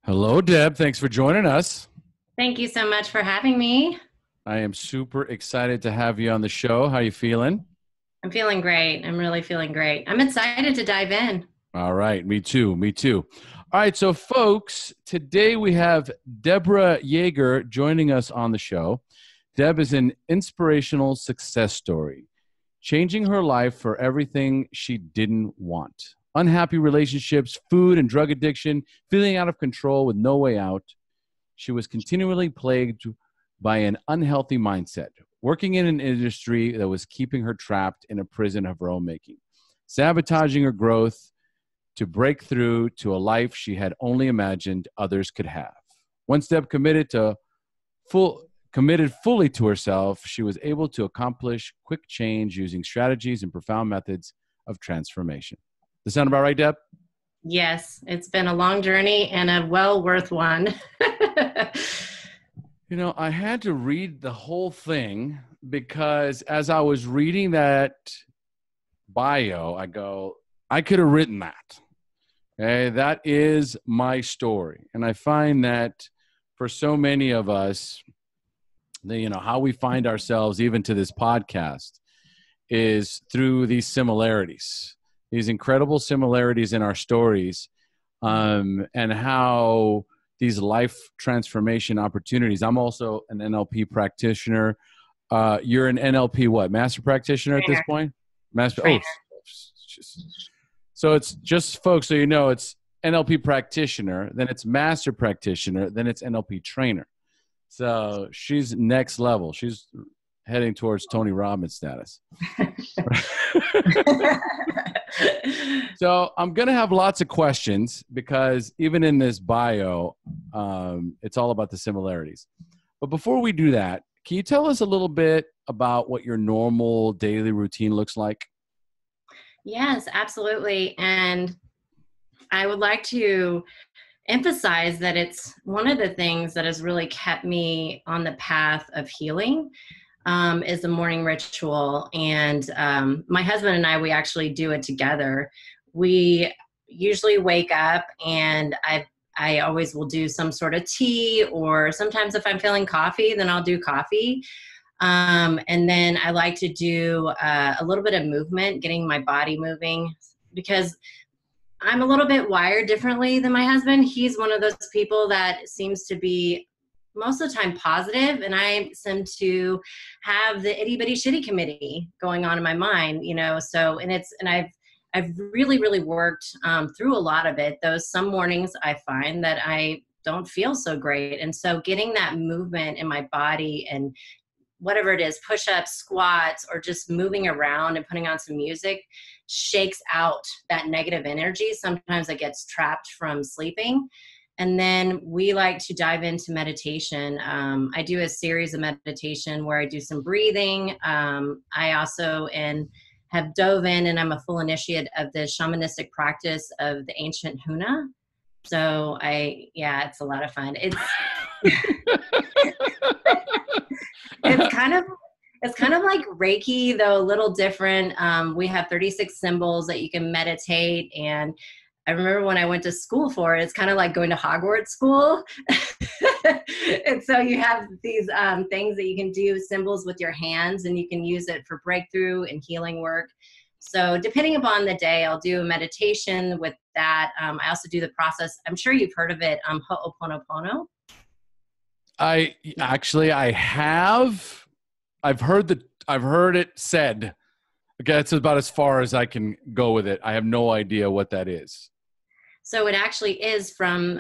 Hello, Deb. Thanks for joining us. Thank you so much for having me. I am super excited to have you on the show. How you feeling? I'm feeling great. I'm really feeling great. I'm excited to dive in. All right, me too. Me too. All right, so folks, today we have Deborah Yager joining us on the show. Deb is an inspirational success story, changing her life for everything she didn't want. Unhappy relationships, food and drug addiction, feeling out of control with no way out. She was continually plagued by an unhealthy mindset, working in an industry that was keeping her trapped in a prison of her own making, sabotaging her growth to break through to a life she had only imagined others could have. Once Deb committed fully to herself, she was able to accomplish quick change using strategies and profound methods of transformation. Does that sound about right, Deb? Yes, it's been a long journey and a well worth one. You know, I had to read the whole thing because as I was reading that bio, I go, I could have written that. Okay, that is my story. And I find that for so many of us, how we find ourselves even to this podcast is through these similarities, these incredible similarities in our stories, and how these life transformation opportunities. I'm also an NLP practitioner. You're an NLP what? Master practitioner at this point? Master. Trainer. So it's just folks, so you know, it's NLP practitioner, then it's master practitioner, then it's NLP trainer. So she's next level. She's heading towards Tony Robbins status. So I'm going to have lots of questions because even in this bio, it's all about the similarities. But before we do that, can you tell us a little bit about what your normal daily routine looks like? Yes, absolutely. And I would like to emphasize that it's one of the things that has really kept me on the path of healing. Is the morning ritual. And my husband and we actually do it together. We usually wake up and I always will do some sort of tea, or sometimes if I'm feeling coffee, then I'll do coffee. And then I like to do a little bit of movement, getting my body moving, because I'm a little bit wired differently than my husband. He's one of those people that seems to be most of the time positive, and I seem to have the itty bitty shitty committee going on in my mind, so, and I've really, really worked through a lot of it. Those some mornings I find that I don't feel so great. And so getting that movement in my body, and whatever it is, push-ups, squats, or just moving around and putting on some music, shakes out that negative energy. Sometimes it gets trapped from sleeping. And then we like to dive into meditation. I do a series of meditation where I do some breathing. I also have dove in, and I'm a full initiate of the shamanistic practice of the ancient Huna. So it's a lot of fun. It's kind of like Reiki, though a little different. We have 36 symbols that you can meditate, and I remember when I went to school for it, it's kind of like going to Hogwarts school. And so you have these things that you can do, symbols with your hands, and you can use it for breakthrough and healing work. So depending upon the day, I'll do a meditation with that. I also do the process. I'm sure you've heard of it, Ho'oponopono. I have. I've heard it said. Okay, that's about as far as I can go with it. I have no idea what that is. So it actually is from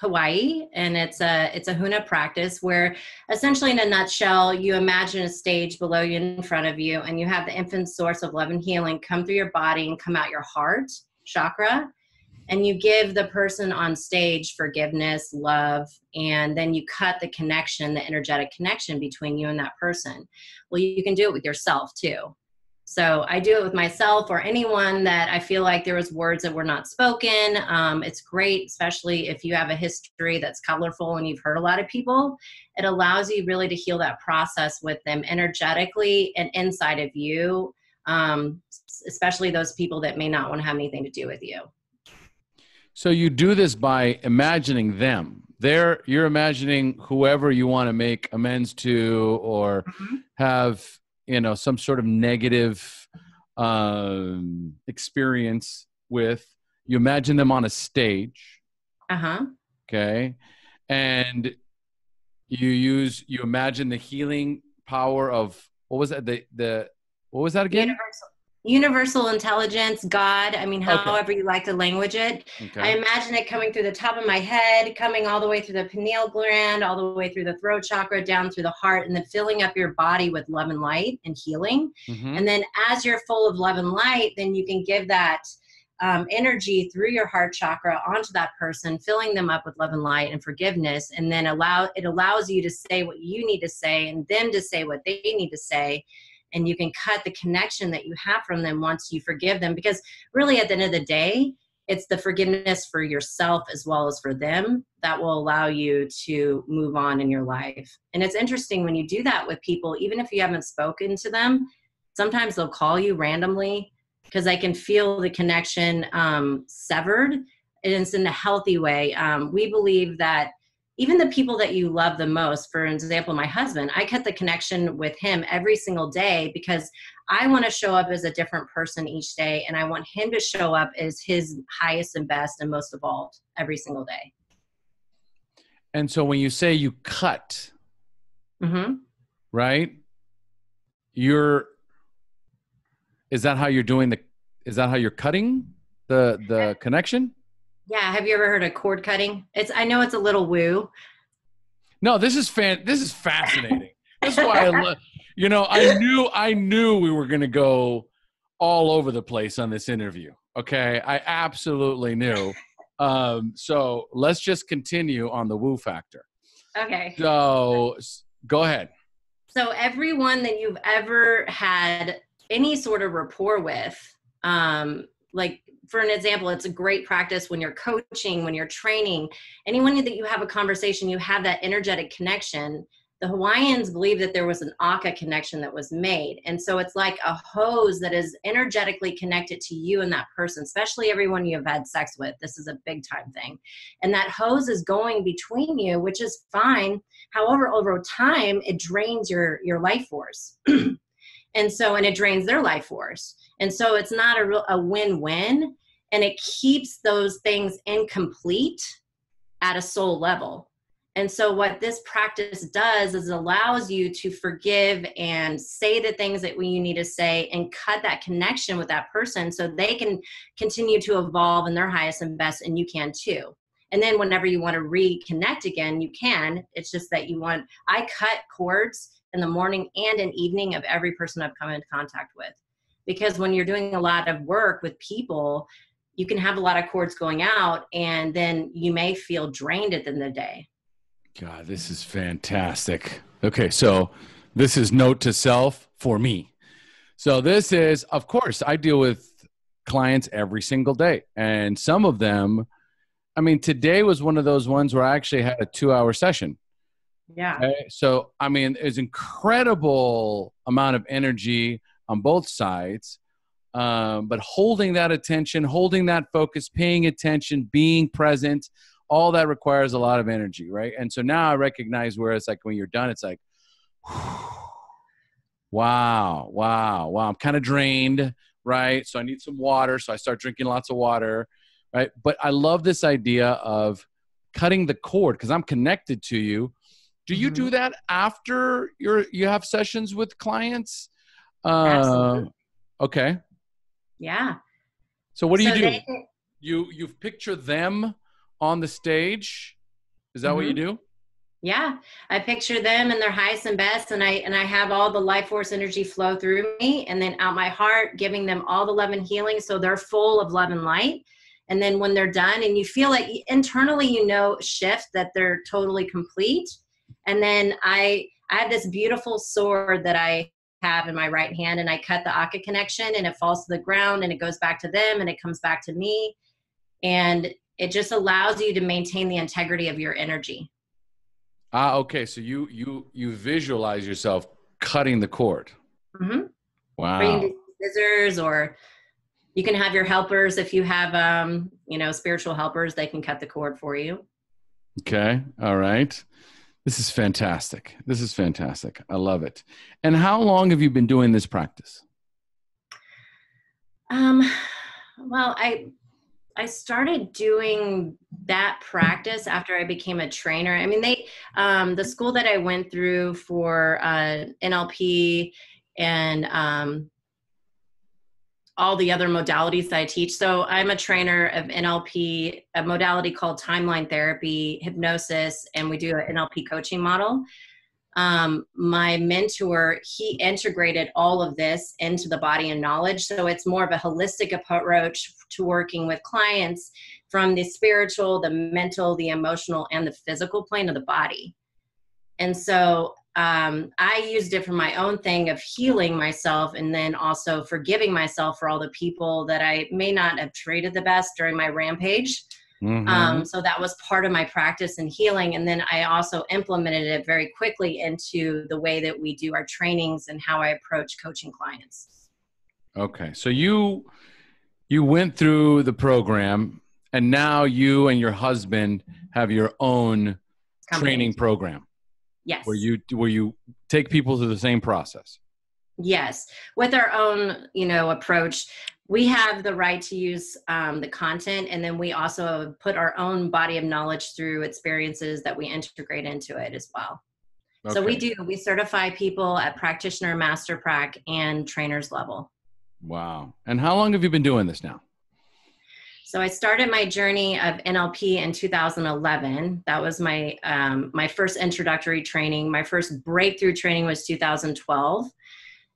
Hawaii, and it's a Huna practice where essentially, in a nutshell, you imagine a stage below you, in front of you, and you have the infinite source of love and healing come through your body and come out your heart chakra, and you give the person on stage forgiveness, love, and then you cut the connection, the energetic connection between you and that person. Well, you can do it with yourself too. So I do it with myself or anyone that I feel like there was words that were not spoken. It's great, especially if you have a history that's colorful and you've hurt a lot of people. It allows you really to heal that process with them energetically and inside of you, especially those people that may not want to have anything to do with you. So you do this by imagining them. You're imagining whoever you want to make amends to, or Mhm. have, some sort of negative experience with. You imagine them on a stage, Uh-huh. okay, and you imagine the healing power of, what was that? The what was that again? Universal intelligence, God, I mean, Okay, however you like to language it. I okay, imagine it coming through the top of my head, coming all the way through the pineal gland, all the way through the throat chakra, down through the heart, and then filling up your body with love and light and healing. mm-hmm. And then as you're full of love and light, then you can give that energy through your heart chakra onto that person, filling them up with love and light and forgiveness. And then it allows you to say what you need to say and them to say what they need to say. And you can cut the connection that you have from them once you forgive them, because really at the end of the day, it's the forgiveness for yourself as well as for them that will allow you to move on in your life. And it's interesting when you do that with people, even if you haven't spoken to them, sometimes they'll call you randomly because I can feel the connection severed, and it's in a healthy way. We believe that even the people that you love the most, for example, my husband, I cut the connection with him every single day because I want to show up as a different person each day. And I want him to show up as his highest and best and most evolved every single day. And so when you say you cut, Mm-hmm. right? Is that how you're cutting the connection? Yeah. Have you ever heard of cord cutting? I know it's a little woo. No, this is fascinating. This is why I knew we were going to go all over the place on this interview. Okay. I absolutely knew. So let's just continue on the woo factor. Okay. So go ahead. So everyone that you've ever had any sort of rapport with, like for an example, it's a great practice when you're coaching, when you're training, anyone that you have a conversation, you have that energetic connection. The Hawaiians believe that there was an aka connection that was made. And so it's like a hose that is energetically connected to you and that person, especially everyone you have had sex with. This is a big time thing. And that hose is going between you, which is fine. However, over time, it drains your life force. And it drains their life force. And so it's not a win-win, and it keeps those things incomplete at a soul level. And so what this practice does is allows you to forgive and say the things that you need to say and cut that connection with that person so they can continue to evolve in their highest and best, and you can too. And then whenever you want to reconnect again, you can. It's just that I cut cords in the morning and in evening of every person I've come into contact with. Because when you're doing a lot of work with people, you can have a lot of cords going out, and then you may feel drained at the end of the day. God, this is fantastic. Okay, so this is note to self for me. So this is, of course, I deal with clients every single day. And some of them, I mean, today was one of those ones where I actually had a 2-hour session. Yeah. Okay? So, I mean, there's incredible amount of energy on both sides. But holding that attention, holding that focus, paying attention, being present, all that requires a lot of energy, right? And so now I recognize where it's like when you're done, it's like, wow. I'm kind of drained, right? So I need some water. So I start drinking lots of water, right? But I love this idea of cutting the cord because I'm connected to you. Do you do that after you have sessions with clients? Absolutely. Okay. Yeah. So what do you do? You picture them on the stage. Is that what you do? Yeah. I picture them in their highest and best, and I have all the life force energy flow through me and then out my heart, giving them all the love and healing so they're full of love and light. And then when they're done and you feel like internally, shift that they're totally complete. And then I have this beautiful sword that I have in my right hand, and I cut the aka connection, and it falls to the ground, and it goes back to them, and it comes back to me. And it just allows you to maintain the integrity of your energy. Okay. So you visualize yourself cutting the cord. Mm-hmm. Wow. Or you can do scissors, or You can have your helpers. If you have, spiritual helpers, they can cut the cord for you. Okay. All right. This is fantastic. This is fantastic. I love it. And how long have you been doing this practice? Well, I started doing that practice after I became a trainer. I mean, the school that I went through for NLP and all the other modalities that I teach. So I'm a trainer of NLP, a modality called timeline therapy, hypnosis, and we do an NLP coaching model. My mentor, he integrated all of this into the body and knowledge. So it's more of a holistic approach to working with clients from the spiritual, the mental, the emotional, and the physical plane of the body. And so I used it for my own thing of healing myself and then also forgiving myself for all the people that I may not have treated the best during my rampage. Mm-hmm. So that was part of my practice and healing. And then I also implemented it very quickly into the way that we do our trainings and how I approach coaching clients. Okay. So you went through the program and now you and your husband have your own training program. Yes. Where you take people through the same process. Yes. With our own, approach, we have the right to use the content. And then we also put our own body of knowledge through experiences that we integrate into it as well. Okay. So we certify people at practitioner, master prac, and trainer's level. Wow. And how long have you been doing this now? So I started my journey of NLP in 2011. That was my my first introductory training. My first breakthrough training was 2012.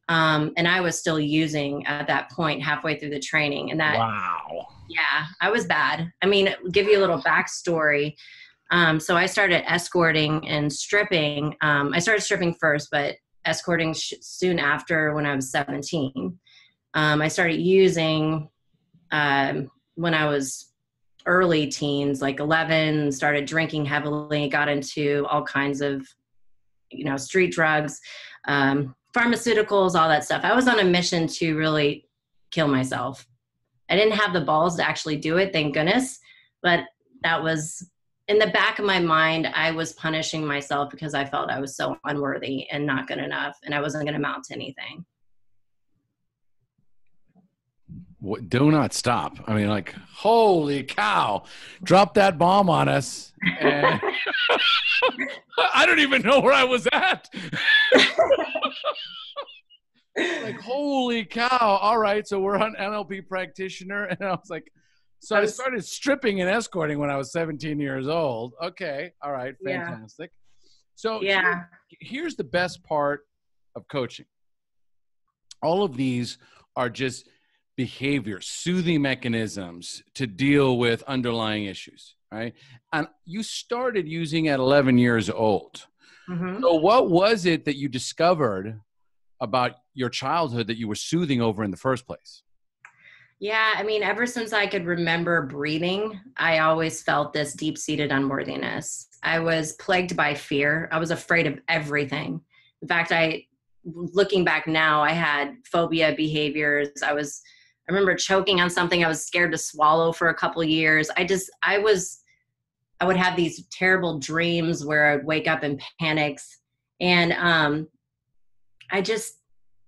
And I was still using at that point halfway through the training. And that, wow. Yeah, I was bad. I mean, give you a little backstory. So I started escorting and stripping. I started stripping first, but escorting soon after when I was 17. I started using when I was early teens, like 11, started drinking heavily, got into all kinds of, street drugs, pharmaceuticals, all that stuff. I was on a mission to really kill myself. I didn't have the balls to actually do it, thank goodness. But that was in the back of my mind. I was punishing myself because I felt I was so unworthy and not good enough, and I wasn't going to amount to anything. Do not stop. I mean, like, holy cow, drop that bomb on us. And I don't even know where I was at. Like, holy cow. All right. So we're on NLP practitioner. And I was like, I started stripping and escorting when I was 17 years old. Okay. All right. Fantastic. Yeah. So here's the best part of coaching. All of these are just behavior, soothing mechanisms to deal with underlying issues, right? And you started using at 11 years old. Mm-hmm. So what was it that you discovered about your childhood that you were soothing over in the first place? Yeah, I mean, ever since I could remember breathing, I always felt this deep-seated unworthiness. I was plagued by fear. I was afraid of everything. In fact, looking back now, I had phobia behaviors. I remember choking on something I was scared to swallow for a couple of years. I would have these terrible dreams where I'd wake up in panics. And and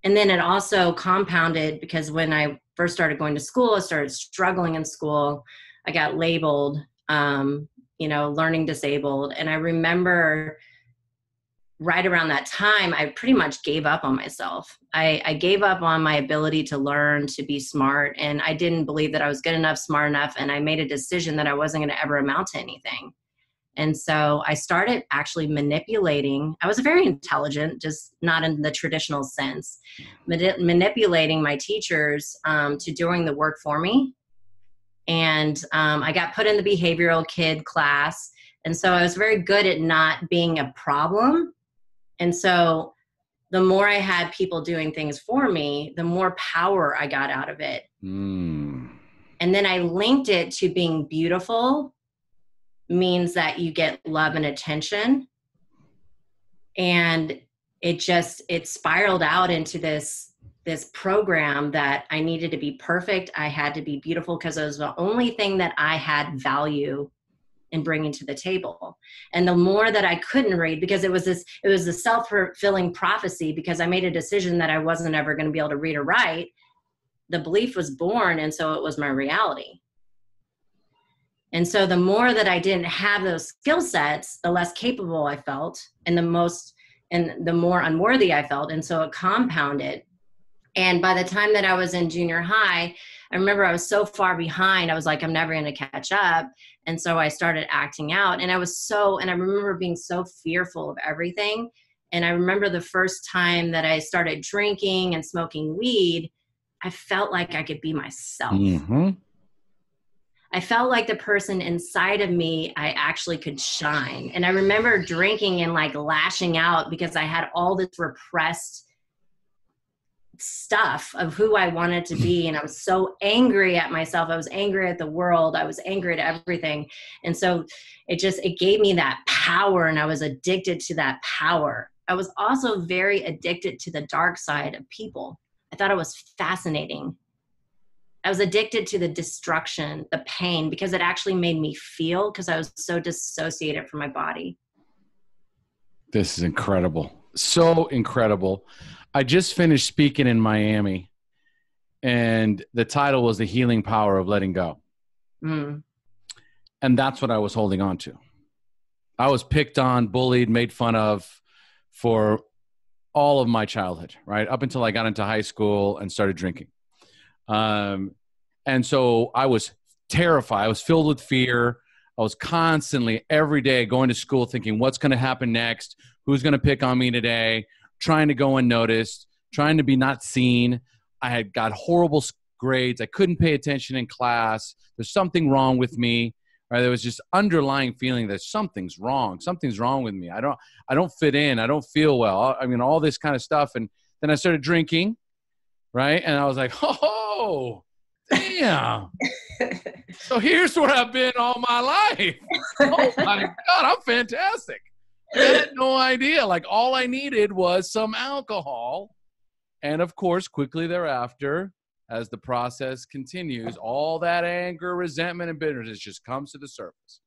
then it also compounded because when I first started going to school, I started struggling in school. I got labeled, learning disabled. And I remember right around that time, I pretty much gave up on myself. I gave up on my ability to learn, to be smart. And I didn't believe that I was good enough, smart enough. And I made a decision that I wasn't going to ever amount to anything. And so I started actually manipulating. I was very intelligent, just not in the traditional sense, manipulating my teachers to doing the work for me. And I got put in the behavioral kid class. And so I was very good at not being a problem. And so the more I had people doing things for me, the more power I got out of it. Mm. And then I linked it to being beautiful means that you get love and attention. And it spiraled out into this this program that I needed to be perfect. I had to be beautiful because it was the only thing that I had value in bringing to the table. And the more that I couldn't read, because it was a self-fulfilling prophecy, because I made a decision that I wasn't ever going to be able to read or write, the belief was born. And so it was my reality. And so the more that I didn't have those skill sets, the less capable I felt, and the more unworthy I felt. And so it compounded. And by the time that I was in junior high, I remember I was so far behind. I was like, I'm never going to catch up. And so I started acting out. And I remember being so fearful of everything. And I remember the first time that I started drinking and smoking weed, I felt like I could be myself. Mm-hmm. I felt like the person inside of me, I actually could shine. And I remember drinking and like lashing out because I had all this repressed stuff of who I wanted to be. And I was so angry at myself. I was angry at the world. I was angry at everything. And so it gave me that power, and I was addicted to that power. I was also very addicted to the dark side of people. I thought it was fascinating. I was addicted to the destruction, the pain, because it actually made me feel, because I was so dissociated from my body. This is incredible. So incredible. I just finished speaking in Miami, and the title was The Healing Power of Letting Go. Mm. And that's what I was holding on to. I was picked on, bullied, made fun of for all of my childhood, right? Up until I got into high school and started drinking. And so I was terrified. I was filled with fear. I was constantly every day going to school thinking, what's going to happen next? Who's going to pick on me today? Trying to go unnoticed, trying to be not seen. I had got horrible grades. I couldn't pay attention in class. There's something wrong with me. Right? There was just underlying feeling that something's wrong. Something's wrong with me. I don't fit in. I don't feel well. I mean, all this kind of stuff. And then I started drinking, right? And I was like, oh, damn. So here's where I've been all my life. Oh my God, I'm fantastic. I had no idea. Like, all I needed was some alcohol. And of course, quickly thereafter, as the process continues, all that anger, resentment, and bitterness just comes to the surface.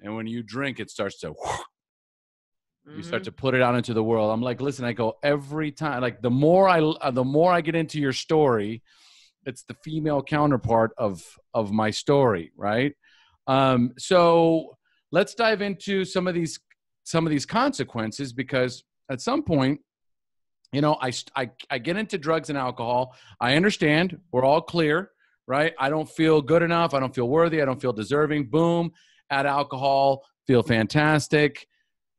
And when you drink, it starts to, you start to put it out into the world. I'm like, listen, I go every time, like the more I get into your story, it's the female counterpart of my story, right? So let's dive into some of these consequences, because at some point, you know, I get into drugs and alcohol. I understand. We're all clear, right? I don't feel good enough. I don't feel worthy. I don't feel deserving. Boom, add alcohol, feel fantastic.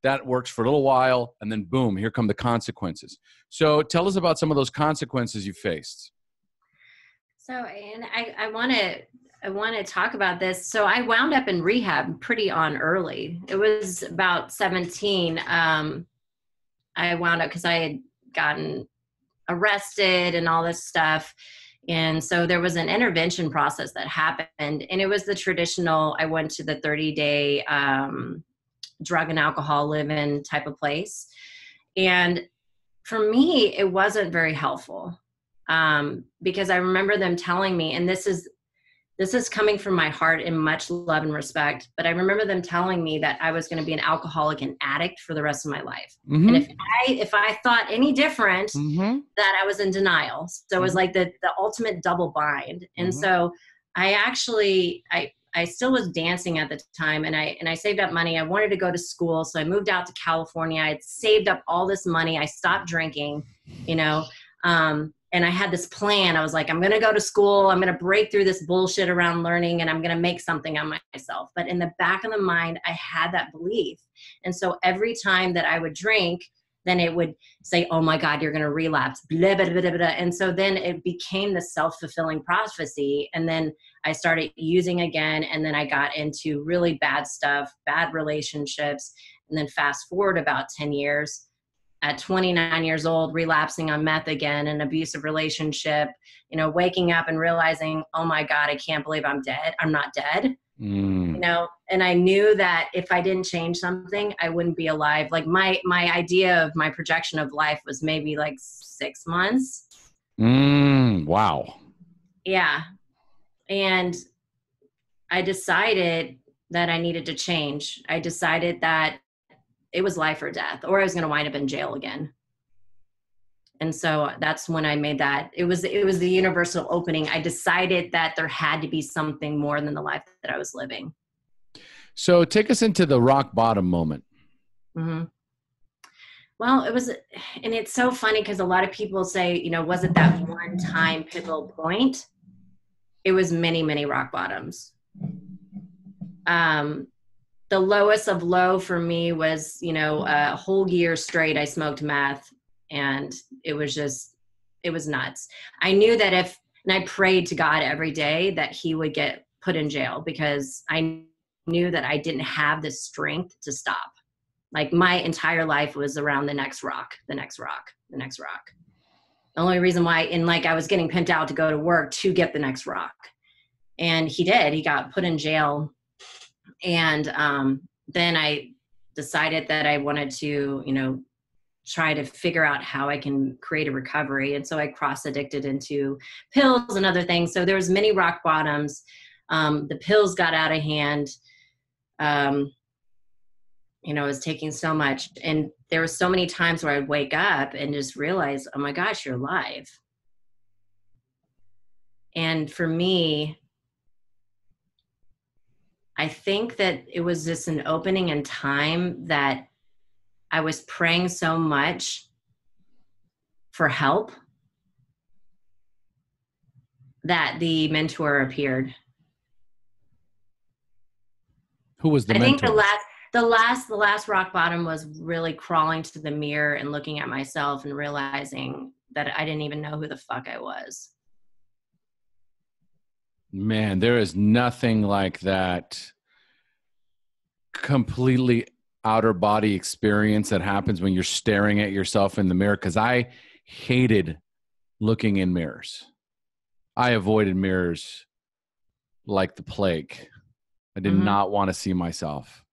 That works for a little while. And then boom, here come the consequences. So tell us about some of those consequences you faced. So, and I want to talk about this. So I wound up in rehab pretty early. It was about 17. I wound up because I had gotten arrested and all this stuff. And so there was an intervention process that happened, and it was the traditional, I went to the 30-day drug and alcohol live-in type of place. And for me, it wasn't very helpful because I remember them telling me, and this is coming from my heart in much love and respect, but I remember them telling me that I was going to be an alcoholic and addict for the rest of my life. Mm-hmm. And if I thought any different, that I was in denial. So it was like the ultimate double bind. And so I still was dancing at the time, and I saved up money. I wanted to go to school. So I moved out to California. I had saved up all this money. I stopped drinking, and I had this plan. I was like, I'm going to go to school. I'm going to break through this bullshit around learning, and I'm going to make something on myself. But in the back of the mind, I had that belief. And so every time that I would drink, then it would say, oh my God, you're going to relapse. Blah, blah, blah, blah, blah. And so then it became the self-fulfilling prophecy. And then I started using again. And then I got into really bad stuff, bad relationships. And then fast forward about 10 years, at 29 years old, relapsing on meth again, an abusive relationship, waking up and realizing, oh my God, I can't believe I'm dead. I'm not dead. And I knew that if I didn't change something, I wouldn't be alive. Like my idea of my projection of life was maybe like 6 months. Wow. Yeah. And I decided that I needed to change. I decided that it was life or death, or I was going to wind up in jail again. And so that's when I made that. It was the universal opening. I decided that there had to be something more than the life that I was living. So take us into the rock bottom moment. Mm-hmm. Well, it was, and it's so funny because a lot of people say, was it that one time pivotal point? It was many, many rock bottoms. The lowest of low for me was, a whole year straight, I smoked meth, and it was nuts. I knew that and I prayed to God every day that he would get put in jail, because I knew that I didn't have the strength to stop. Like, my entire life was around the next rock, the next rock, the next rock. The only reason why, and like, I was getting pimped out to go to work to get the next rock. And he got put in jail. And then I decided that I wanted to, try to figure out how I can create a recovery. And so I cross-addicted into pills and other things. So there was many rock bottoms. The pills got out of hand. I was taking so much. And there were so many times where I'd wake up and just realize, oh my gosh, you're alive. And for me, I think that it was just an opening in time that I was praying so much for help that the mentor appeared. Who was the mentor? I think the last rock bottom was really crawling to the mirror and looking at myself and realizing that I didn't even know who the fuck I was. Man, there is nothing like that completely outer body experience that happens when you're staring at yourself in the mirror. Because I hated looking in mirrors. I avoided mirrors like the plague. I did not want to see myself.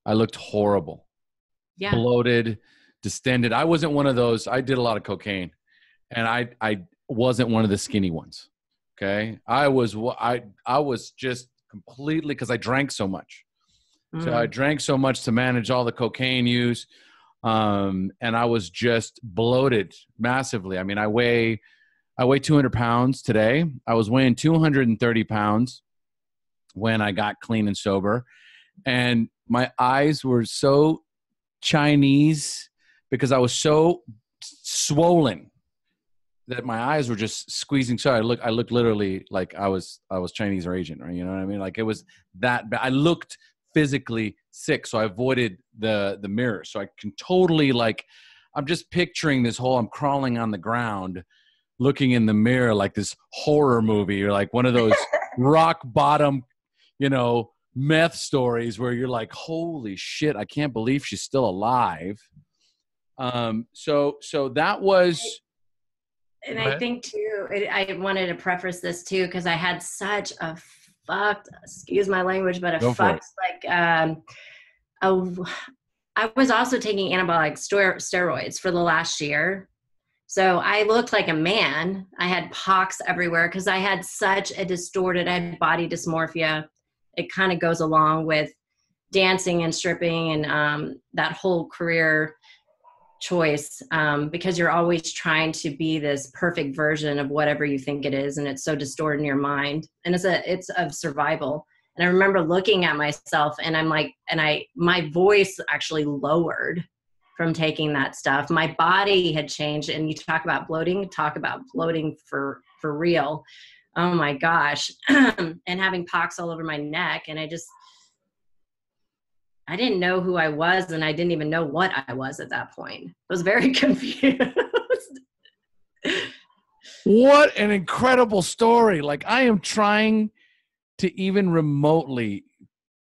I looked horrible. Yeah. Bloated, distended. I wasn't one of those. I did a lot of cocaine, and I wasn't one of the skinny ones. Okay. I was just completely, because I drank so much. So I drank so much to manage all the cocaine use. And I was just bloated massively. I mean, I weigh 200 pounds today. I was weighing 230 pounds when I got clean and sober. And my eyes were so Chinese because I was so swollen that my eyes were just squeezing. So I looked literally like I was Chinese or Asian, right? You know what I mean? Like, it was that bad. I looked physically sick. So I avoided the mirror. So I can totally, like, I'm just picturing this whole, I'm crawling on the ground, looking in the mirror like this horror movie, or like one of those rock bottom, meth stories where you're like, holy shit, I can't believe she's still alive. So that was. And I think too, I wanted to preface this too, because I had such a fucked, excuse my language, but I was also taking anabolic steroids for the last year. So I looked like a man. I had pox everywhere because I had such a I had body dysmorphia. It kind of goes along with dancing and stripping and that whole career choice, because you're always trying to be this perfect version of whatever you think it is, and it's so distorted in your mind, and it's of survival. And I remember looking at myself, and I'm like, my voice actually lowered from taking that stuff. My body had changed, and you talk about bloating for real. Oh my gosh. And having pox all over my neck, and I didn't know who I was, and I didn't even know what I was at that point. I was very confused. What an incredible story. Like, I am trying to even remotely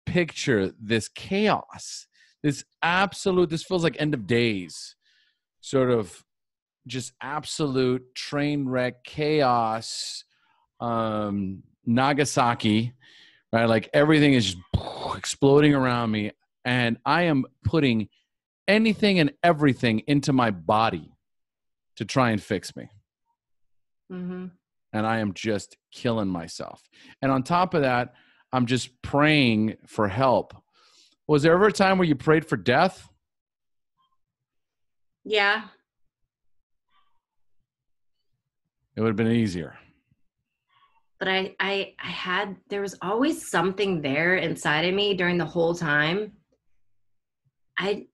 picture this chaos, this feels like end of days, sort of just absolute train wreck chaos, Nagasaki, right? Like, everything is just exploding around me. And I am putting anything and everything into my body to try and fix me. Mm-hmm. and I am just killing myself. And on top of that, I'm just praying for help. Was there ever a time where you prayed for death? Yeah. It would have been easier. But there was always something there inside of me during the whole time. I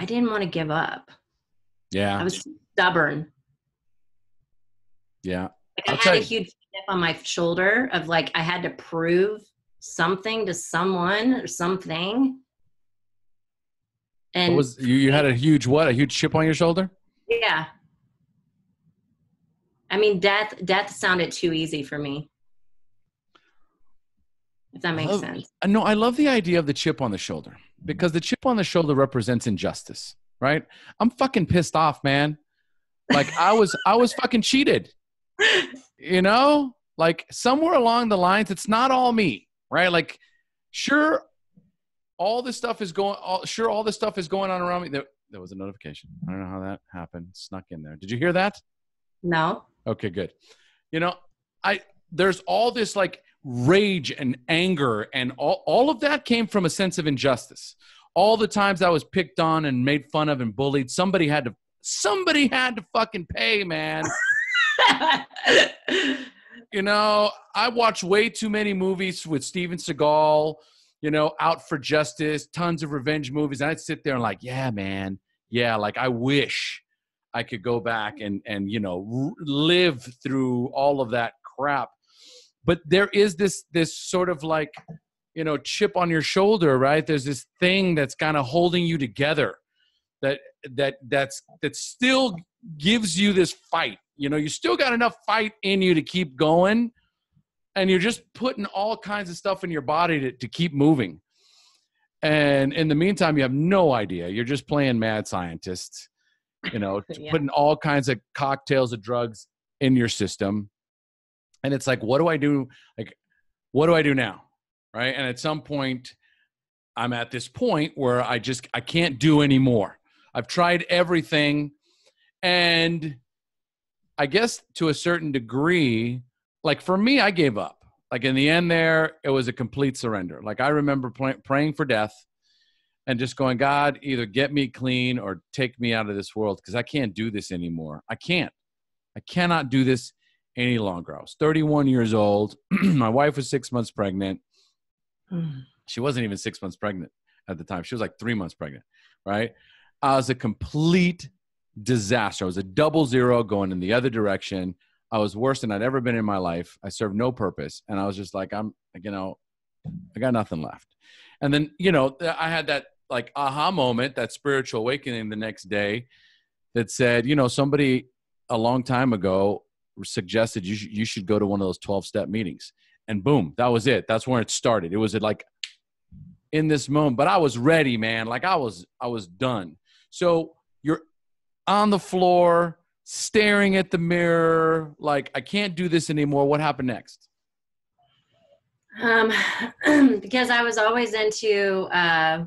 didn't want to give up. Yeah. I was stubborn. Yeah. Like I had a huge chip on my shoulder of like, I had to prove something to someone or something. And what was you had a huge what? A huge chip on your shoulder? Yeah. I mean, death sounded too easy for me. If that makes sense. No, I love the idea of the chip on the shoulder because the chip on the shoulder represents injustice, right? I'm fucking pissed off, man. Like I was fucking cheated. You know? Like somewhere along the lines, it's not all me, right? Like, sure, all this stuff is going on around me. There was a notification. I don't know how that happened. Snuck in there. Did you hear that? No. Okay, good. You know, there's all this like rage and anger, and all of that came from a sense of injustice. All the times I was picked on and made fun of and bullied, somebody had to fucking pay, man. You know, I watched way too many movies with Steven Seagal, you know, Out for Justice, tons of revenge movies. And I'd sit there and like, yeah, man. Yeah, like I wish I could go back and you know, live through all of that crap. But there is this sort of like, you know, chip on your shoulder, right? There's this thing that's kind of holding you together that still gives you this fight. You know, you still got enough fight in you to keep going, and you're just putting all kinds of stuff in your body to keep moving. And in the meantime, you have no idea. You're just playing mad scientist, you know, putting all kinds of cocktails of drugs in your system. And it's like, what do I do? Like, what do I do now? Right. And at some point, I'm at this point where I can't do anymore. I've tried everything. And I guess to a certain degree, like for me, I gave up. Like in the end there, it was a complete surrender. Like I remember praying for death and just going, God, either get me clean or take me out of this world because I can't do this anymore. I cannot do this any longer. I was 31 years old. My wife was 6 months pregnant. She wasn't even 6 months pregnant at the time. She was like 3 months pregnant, right? I was a complete disaster. I was a 00 going in the other direction. I was worse than I'd ever been in my life. I served no purpose. And I was just like, I got nothing left. And then, you know, I had that like aha moment, that spiritual awakening the next day that said, you know, somebody a long time ago suggested you should go to one of those 12-step meetings. And boom, that was it. That's where it started. It was like in this moment, but I was ready, man. Like I was done. So you're on the floor, staring at the mirror, like, I can't do this anymore. What happened next? Because I was always into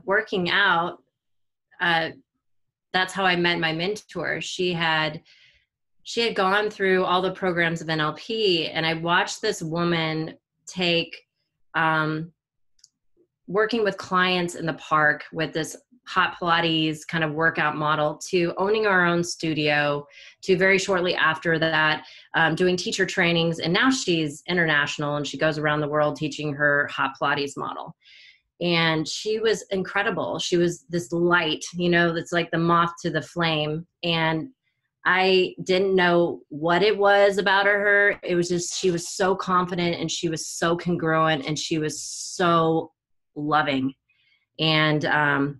working out. That's how I met my mentor. She had gone through all the programs of NLP, and I watched this woman take working with clients in the park with this hot Pilates kind of workout model to owning our own studio to very shortly after that doing teacher trainings. And now she's international and she goes around the world teaching her hot Pilates model. And she was incredible. She was this light, you know, that's like the moth to the flame. And I didn't know what it was about her. It was just, she was so confident and she was so congruent and she was so loving. And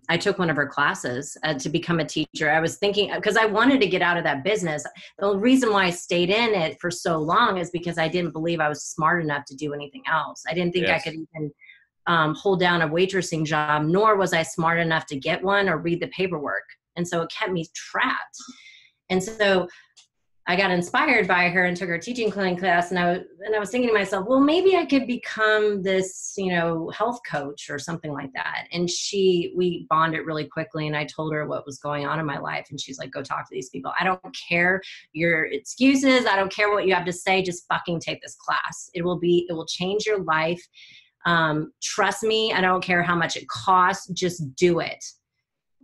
I took one of her classes to become a teacher. I was thinking, because I wanted to get out of that business. The reason why I stayed in it for so long is because I didn't believe I was smart enough to do anything else. I didn't think I could even hold down a waitressing job, nor was I smart enough to get one or read the paperwork. And so it kept me trapped. And so I got inspired by her and took her teaching clinic class. And I was thinking to myself, well, maybe I could become this, health coach or something like that. And we bonded really quickly. And I told her what was going on in my life. And she's like, go talk to these people. I don't care your excuses. I don't care what you have to say. Just fucking take this class. It will change your life. Trust me. I don't care how much it costs. Just do it.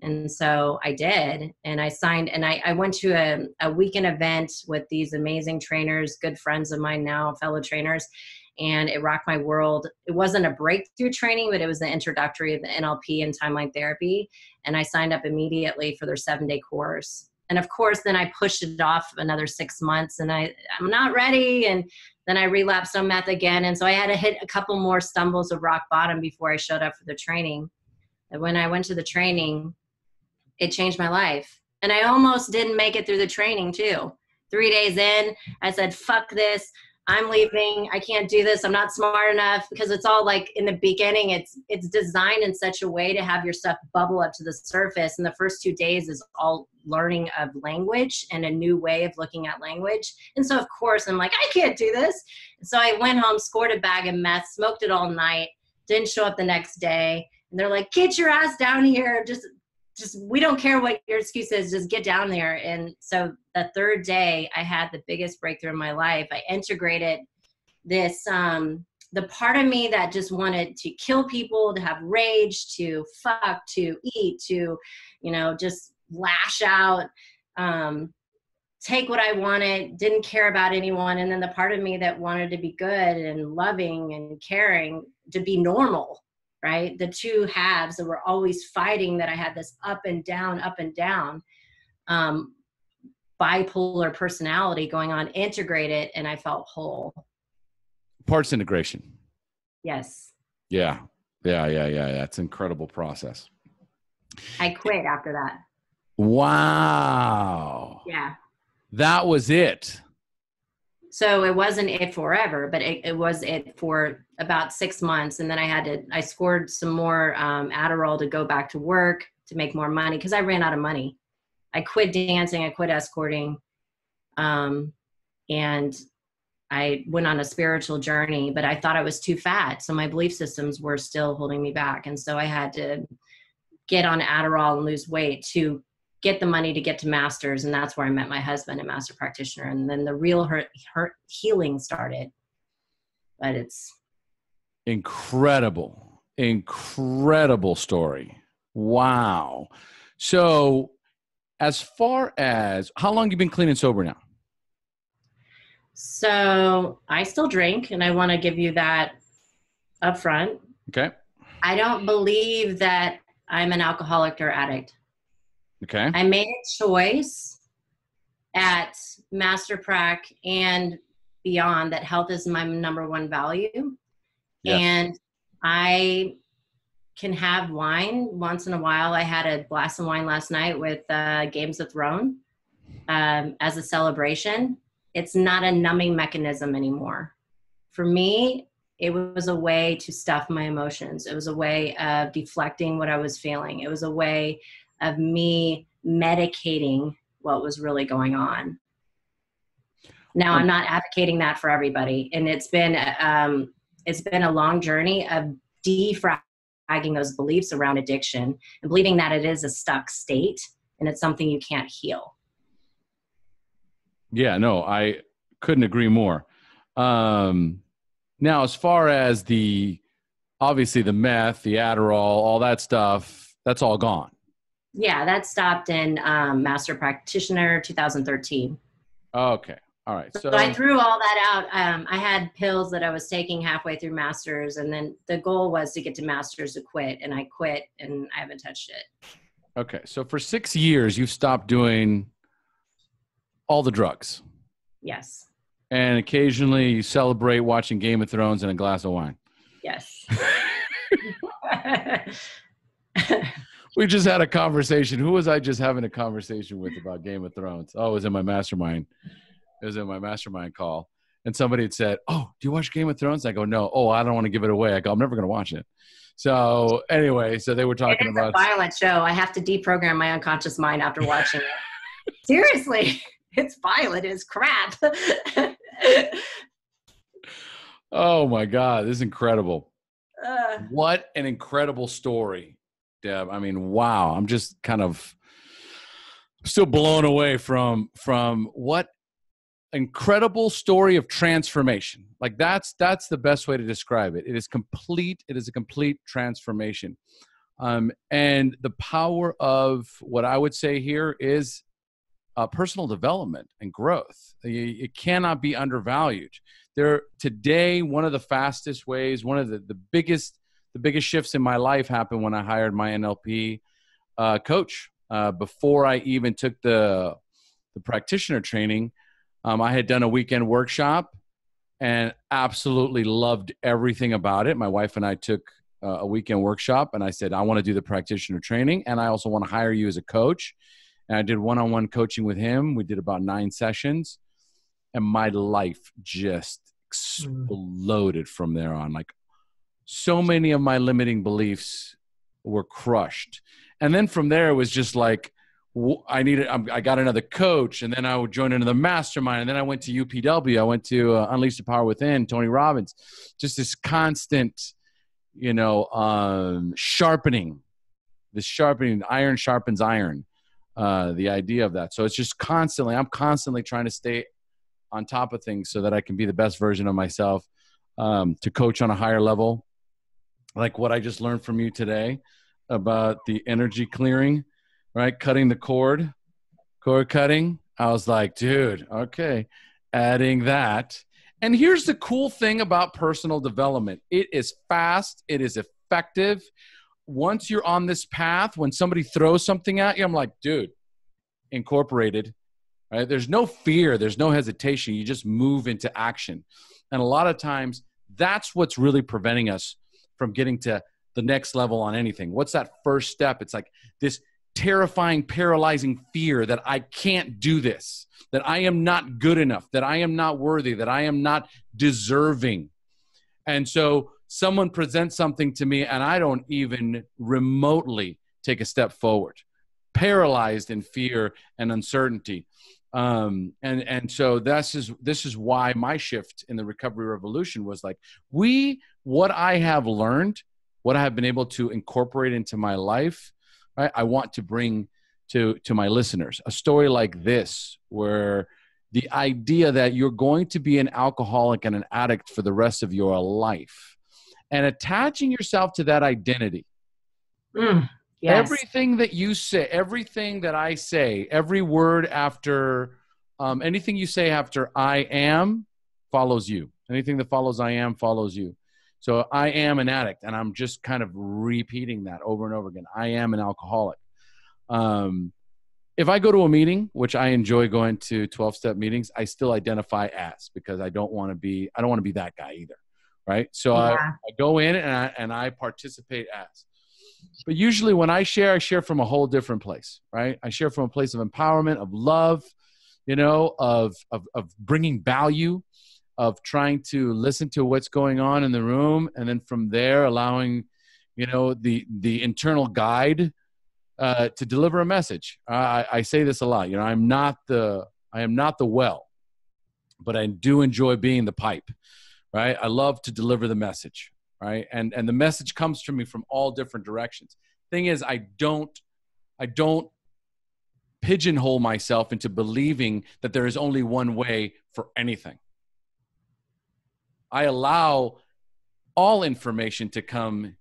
And so I did, and I signed, and I went to a weekend event with these amazing trainers, good friends of mine now, fellow trainers, and it rocked my world. It wasn't a breakthrough training, but it was the introductory of the NLP and timeline therapy. And I signed up immediately for their 7-day course. And of course, then I pushed it off another 6 months, and I'm not ready. And then I relapsed on meth again. And so I had to hit a couple more stumbles of rock bottom before I showed up for the training. And when I went to the training, it changed my life. And I almost didn't make it through the training too. 3 days in, I said, fuck this. I'm leaving. I can't do this. I'm not smart enough, because it's all like in the beginning, it's designed in such a way to have your stuff bubble up to the surface. And the first 2 days is all learning of language and a new way of looking at language. And so of course I'm like, I can't do this. And so I went home, scored a bag of meth, smoked it all night, didn't show up the next day. And they're like, get your ass down here. Just we don't care what your excuse is, just get down there. And so the third day I had the biggest breakthrough in my life. I integrated this, the part of me that just wanted to kill people, to have rage, to fuck, to eat, to, just lash out, take what I wanted, didn't care about anyone. And then the part of me that wanted to be good and loving and caring, to be normal. Right? The two halves that were always fighting, that I had this up and down, bipolar personality going on, integrated, and I felt whole. Parts integration. Yes. Yeah. It's an incredible process. I quit after that. Wow. Yeah. That was it. So it wasn't it forever, but it was it for about 6 months. And then I scored some more Adderall to go back to work, to make more money, because I ran out of money. I quit dancing, I quit escorting, and I went on a spiritual journey, but I thought I was too fat. So my belief systems were still holding me back. And so I had to get on Adderall and lose weight to get the money to get to masters. And that's where I met my husband, a master practitioner. And then the real hurt healing started. But it's incredible story. Wow. So as far as, how long have you been clean and sober now? So I still drink, and I want to give you that up front. Okay. I don't believe that I'm an alcoholic or addict. Okay. I made a choice at Master Prac and beyond that health is my number one value. Yes. And I can have wine once in a while. I had a glass of wine last night with Games of Thrones as a celebration. It's not a numbing mechanism anymore. For me, it was a way to stuff my emotions. It was a way of deflecting what I was feeling. It was a way of me medicating what was really going on. Now, I'm not advocating that for everybody. And it's been a long journey of defragging those beliefs around addiction and believing that it is a stuck state and it's something you can't heal. Yeah, no, I couldn't agree more. Now, as far as obviously the meth, the Adderall, all that stuff, that's all gone. Yeah, that stopped in Master Practitioner 2013. Okay. All right. So I threw all that out. I had pills that I was taking halfway through Masters, and then the goal was to get to Masters to quit, and I quit, and I haven't touched it. Okay. So for 6 years, you've stopped doing all the drugs. Yes. And occasionally you celebrate watching Game of Thrones and a glass of wine. Yes. We just had a conversation. Who was I just having a conversation with about Game of Thrones? Oh, it was in my mastermind. It was in my mastermind call. And somebody had said, oh, do you watch Game of Thrones? I go, no. Oh, I don't want to give it away. I go, I'm never going to watch it. So anyway, so they were talking about. It's a violent show. I have to deprogram my unconscious mind after watching it. Seriously. it's violet is crap. Oh my God, this is incredible. What an incredible story, Deb. I mean, wow. I'm just kind of still blown away from what incredible story of transformation. Like that's the best way to describe it. It is complete. It is a complete transformation. And the power of what I would say here is personal development and growth. It cannot be undervalued. Today, one of the fastest ways, one of the biggest shifts in my life happened when I hired my NLP coach. Before I even took the practitioner training, I had done a weekend workshop and absolutely loved everything about it. My wife and I took a weekend workshop, and I said, I want to do the practitioner training, and I also want to hire you as a coach. And I did one-on-one coaching with him. We did about 9 sessions, and my life just exploded from there on. Like, so many of my limiting beliefs were crushed. And then from there, it was just like, I got another coach, and then I would join another mastermind. And then I went to UPW. I went to Unleash the Power Within, Tony Robbins. Just this constant, sharpening, iron sharpens iron, the idea of that. So it's just I'm constantly trying to stay on top of things so that I can be the best version of myself, to coach on a higher level. Like what I just learned from you today about the energy clearing, right? Cutting the cord cutting. I was like, dude, okay, adding that. And here's the cool thing about personal development. It is fast. It is effective. Once you're on this path, when somebody throws something at you, I'm like, dude, incorporated, right? There's no fear. There's no hesitation. You just move into action. And a lot of times that's what's really preventing us from getting to the next level on anything. What's that first step? It's like this terrifying, paralyzing fear that I can't do this, that I am not good enough, that I am not worthy, that I am not deserving. And so someone presents something to me and I don't even remotely take a step forward, paralyzed in fear and uncertainty. And so this is why my shift in the recovery revolution was like, what I have learned, what I have been able to incorporate into my life, right? I want to bring to my listeners a story like this, where the idea that you're going to be an alcoholic and an addict for the rest of your life, and attaching yourself to that identity. Yes. Everything that you say, everything that I say, every word after, anything you say after I am follows you. Anything that follows I am follows you. So I am an addict, and I'm just kind of repeating that over and over again. I am an alcoholic. If I go to a meeting, which I enjoy going to 12-step meetings, I still identify as, because I don't want to be that guy either. Right. So I go in and I participate as. But usually when I share from a whole different place, right? I share from a place of empowerment, of love, of bringing value, of trying to listen to what's going on in the room. And then from there, allowing, the internal guide to deliver a message. I say this a lot, I am not the well, but I do enjoy being the pipe, right? I love to deliver the message. Right. And the message comes to me from all different directions. Thing is, I don't pigeonhole myself into believing that there is only one way for anything. I allow all information to come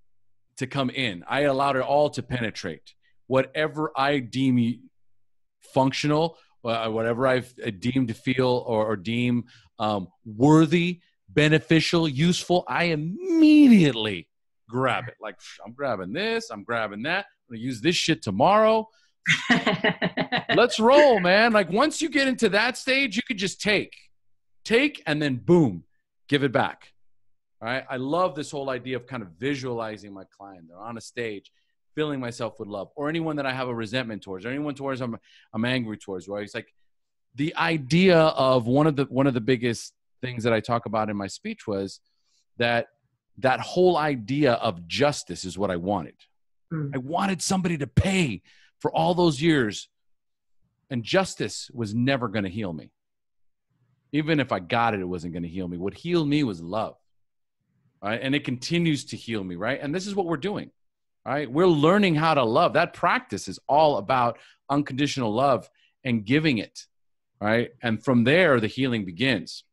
in. I allow it all to penetrate. Whatever I deem functional, whatever I've deemed to feel or deem worthy, beneficial, useful, I immediately grab it. Like, I'm grabbing this, I'm grabbing that. I'm going to use this shit tomorrow. Let's roll, man. Like, once you get into that stage, you could just take, and then boom, give it back. All right. I love this whole idea of kind of visualizing my client. They're on a stage, filling myself with love, or anyone that I have a resentment towards, or anyone towards I'm angry towards, right? It's like the idea of one of the biggest things that I talk about in my speech was that whole idea of justice is what I wanted. I wanted somebody to pay for all those years And justice was never going to heal me. Even if I got it, it wasn't going to heal me. What healed me was love. Right? And it continues to heal me, right? And this is what we're doing, right? We're learning how to love. That practice is all about unconditional love and giving it, right? And from there, the healing begins.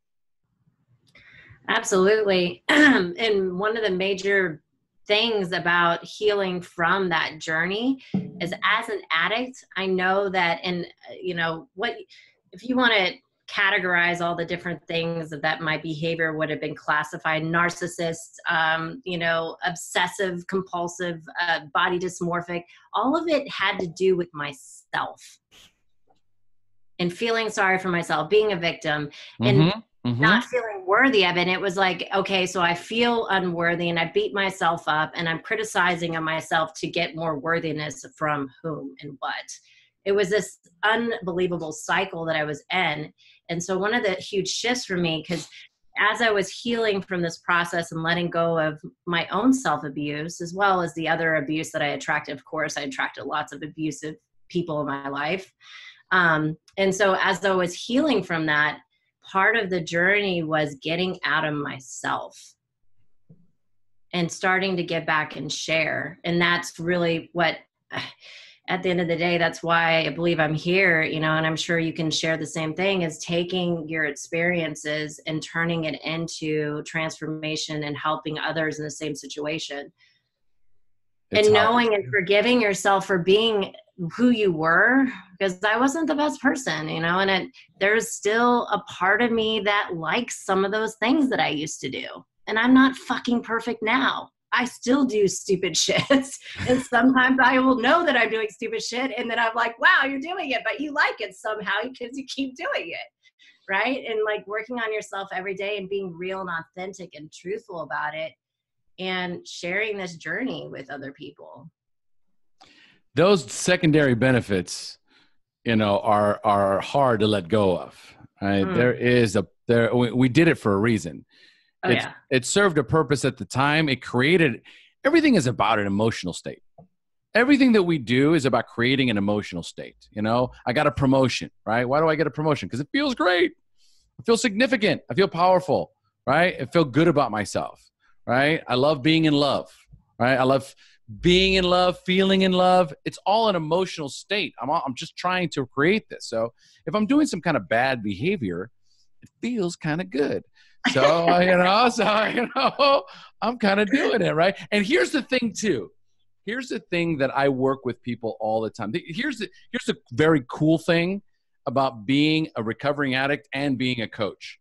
Absolutely. And one of the major things about healing from that journey is, as an addict, I know that, and what, if you want to categorize all the different things that my behavior would have been classified: narcissist, obsessive compulsive, body dysmorphic, all of it had to do with myself and feeling sorry for myself, being a victim, and not feeling worthy of it. And it was like, okay, so I feel unworthy and I beat myself up and I'm criticizing of myself to get more worthiness from whom and what. It was this unbelievable cycle that I was in. And so one of the huge shifts for me, because as I was healing from this process and letting go of my own self-abuse, as well as the other abuse that I attracted, of course, I attracted lots of abusive people in my life. And so as I was healing from that, part of the journey was getting out of myself and starting to get back and share. And that's really what, at the end of the day, that's why I believe I'm here, and I'm sure you can share the same thing, is taking your experiences and turning it into transformation and helping others in the same situation. And knowing and forgiving yourself for being who you were, because I wasn't the best person, and there's still a part of me that likes some of those things that I used to do. And I'm not fucking perfect now. I still do stupid shit. And sometimes I will know that I'm doing stupid shit. And then I'm like, wow, you're doing it, but you like it somehow because you keep doing it. Right. And like working on yourself every day and being real and authentic and truthful about it and sharing this journey with other people. Those secondary benefits, are hard to let go of. Right? We did it for a reason. It served a purpose at the time. Everything is about an emotional state. Everything that we do is about creating an emotional state. I got a promotion, right? Why do I get a promotion? Because it feels great. I feel significant. I feel powerful, right? I feel good about myself, right? I love being in love, right? I love being in love, feeling in love. It's all an emotional state. I'm just trying to create this. So if I'm doing some kind of bad behavior, it feels kind of good. So, I'm kind of doing it, right? And here's the thing too. Here's the thing that I work with people all the time. Here's the very cool thing about being a recovering addict and being a coach,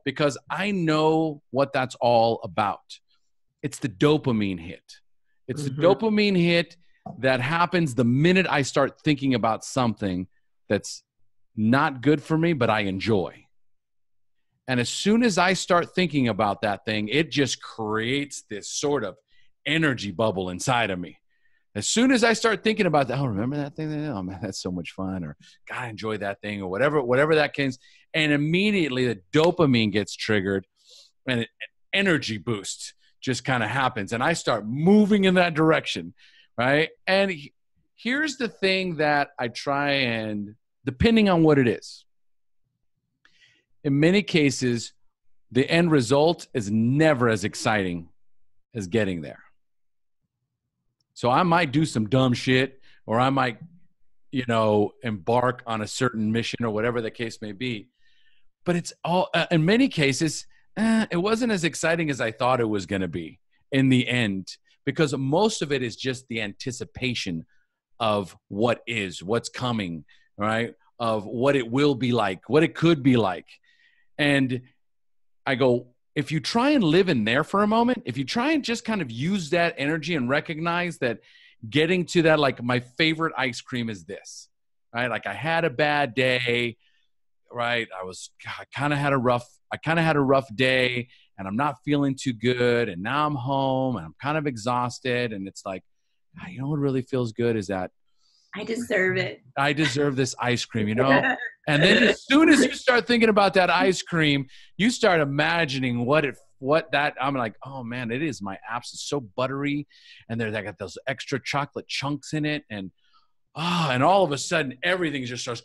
because I know what that's all about. It's the dopamine hit. It's the dopamine hit that happens the minute I start thinking about something that's not good for me, but I enjoy. And as soon as I start thinking about that thing, it just creates this sort of energy bubble inside of me. As soon as I start thinking about that, oh, remember that thing? Oh, man, that's so much fun. Or, God, I enjoy that thing, or whatever that can. And immediately the dopamine gets triggered and an energy boost just kind of happens. And I start moving in that direction, right? And here's the thing that I try and, depending on what it is, in many cases, the end result is never as exciting as getting there. So I might do some dumb shit, or I might, embark on a certain mission or whatever the case may be. But it's all, in many cases, it wasn't as exciting as I thought it was going to be in the end, because most of it is just the anticipation of what is, what's coming, right? Of what it will be like, what it could be like. And I go, if you try and live in there for a moment, if you try and just kind of use that energy and recognize that getting to that, like my favorite ice cream is this, right? Like I had a bad day, right? I kind of had a rough day and I'm not feeling too good. And now I'm home and I'm kind of exhausted. And it's like, what really feels good is that I deserve it. I deserve this ice cream, And then as soon as you start thinking about that ice cream, you start imagining I'm like, oh man, it is my apps. It's so buttery. And I got those extra chocolate chunks in it. And and all of a sudden everything just starts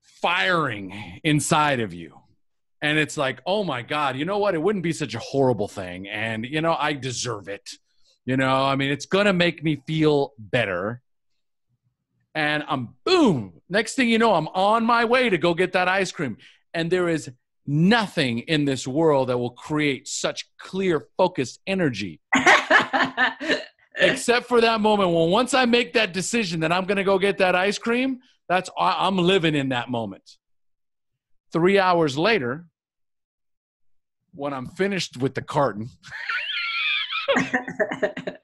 firing inside of you. And it's like, oh my God, you know what? It wouldn't be such a horrible thing. And, I deserve it. I mean, it's going to make me feel better. And boom, next thing you know, I'm on my way to go get that ice cream. And there is nothing in this world that will create such clear, focused energy. Except for that moment when once I make that decision that I'm going to go get that ice cream, I'm living in that moment. 3 hours later, when I'm finished with the carton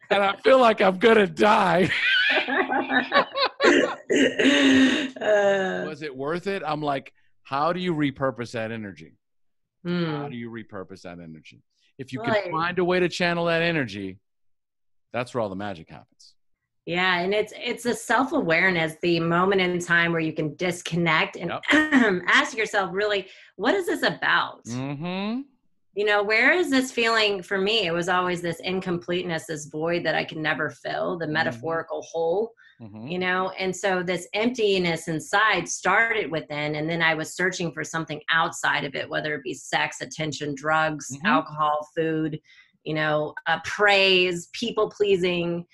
and I feel like I'm going to die. Was it worth it? I'm like, how do you repurpose that energy? How do you repurpose that energy? If you can find a way to channel that energy, that's where all the magic happens. Yeah. And it's a self-awareness, the moment in time where you can disconnect and ask yourself, really, what is this about? Mm-hmm. Where is this feeling? For me, it was always this incompleteness, this void that I could never fill, the metaphorical hole, and so this emptiness inside started within, and then I was searching for something outside of it, whether it be sex, attention, drugs, alcohol, food, praise, people pleasing.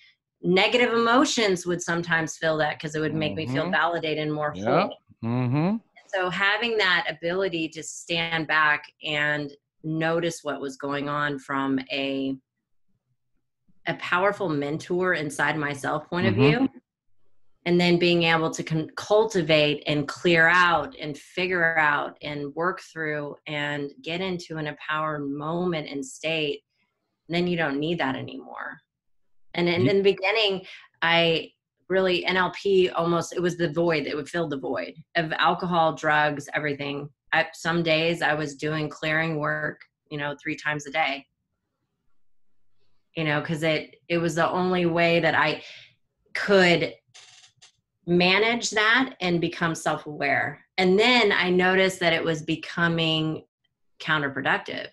Negative emotions would sometimes fill that because it would make me feel validated and more whole. Mm-hmm. So having that ability to stand back and notice what was going on from a powerful mentor inside myself point of view, and then being able to cultivate and clear out and figure out and work through and get into an empowered moment and state, then you don't need that anymore. And in the beginning, I really, NLP it was the void that would fill the void of alcohol, drugs, everything. Some days I was doing clearing work, 3 times a day, because it was the only way that I could manage that and become self-aware. And then I noticed that it was becoming counterproductive,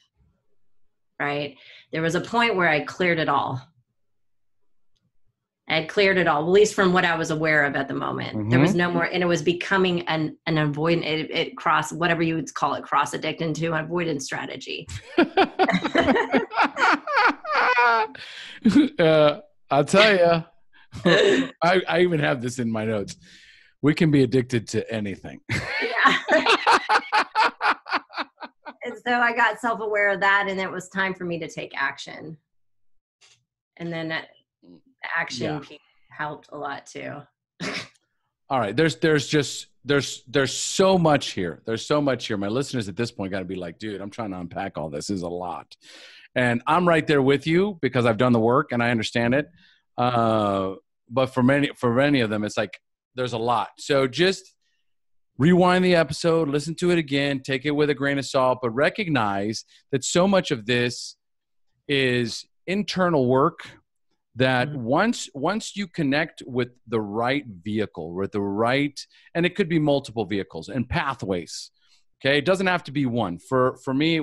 right? There was a point where I cleared it all. I had cleared it all, at least from what I was aware of at the moment. There was no more, and it was becoming an avoidant, it cross, whatever you would call it, cross addict into an avoidance strategy. I'll tell you, I even have this in my notes. We can be addicted to anything. Yeah. And so I got self-aware of that, and it was time for me to take action. And then that action piece helped a lot too. All right. There's so much here. There's so much here. My listeners at this point got to be like, dude, I'm trying to unpack all this. This is a lot. And I'm right there with you because I've done the work and I understand it. But for many of them, it's like, there's a lot. So just rewind the episode, listen to it again, take it with a grain of salt, but recognize that so much of this is internal work that once you connect with the right vehicle, with the right, and it could be multiple vehicles and pathways. Okay. It doesn't have to be one. For me, it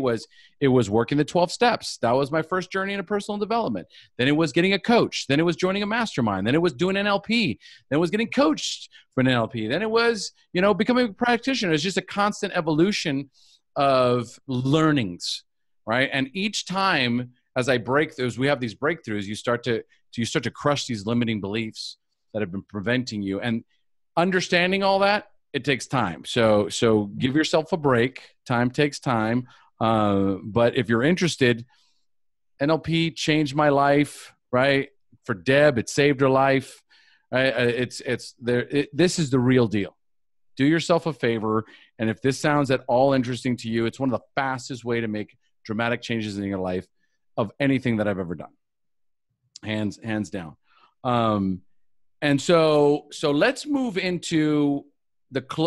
was working the 12 steps. That was my first journey into personal development. Then it was getting a coach. Then it was joining a mastermind. Then it was doing NLP. Then it was getting coached for an NLP. Then it was, becoming a practitioner. It's just a constant evolution of learnings, right? And each time as I break those, we have these breakthroughs, you start to crush these limiting beliefs that have been preventing you. And understanding all that, it takes time. So give yourself a break. Time takes time. But if you're interested, NLP changed my life, right? For Deb, it saved her life. Right? This is the real deal. Do yourself a favor. And if this sounds at all interesting to you, it's one of the fastest way to make dramatic changes in your life of anything that I've ever done. Hands down. And so let's move into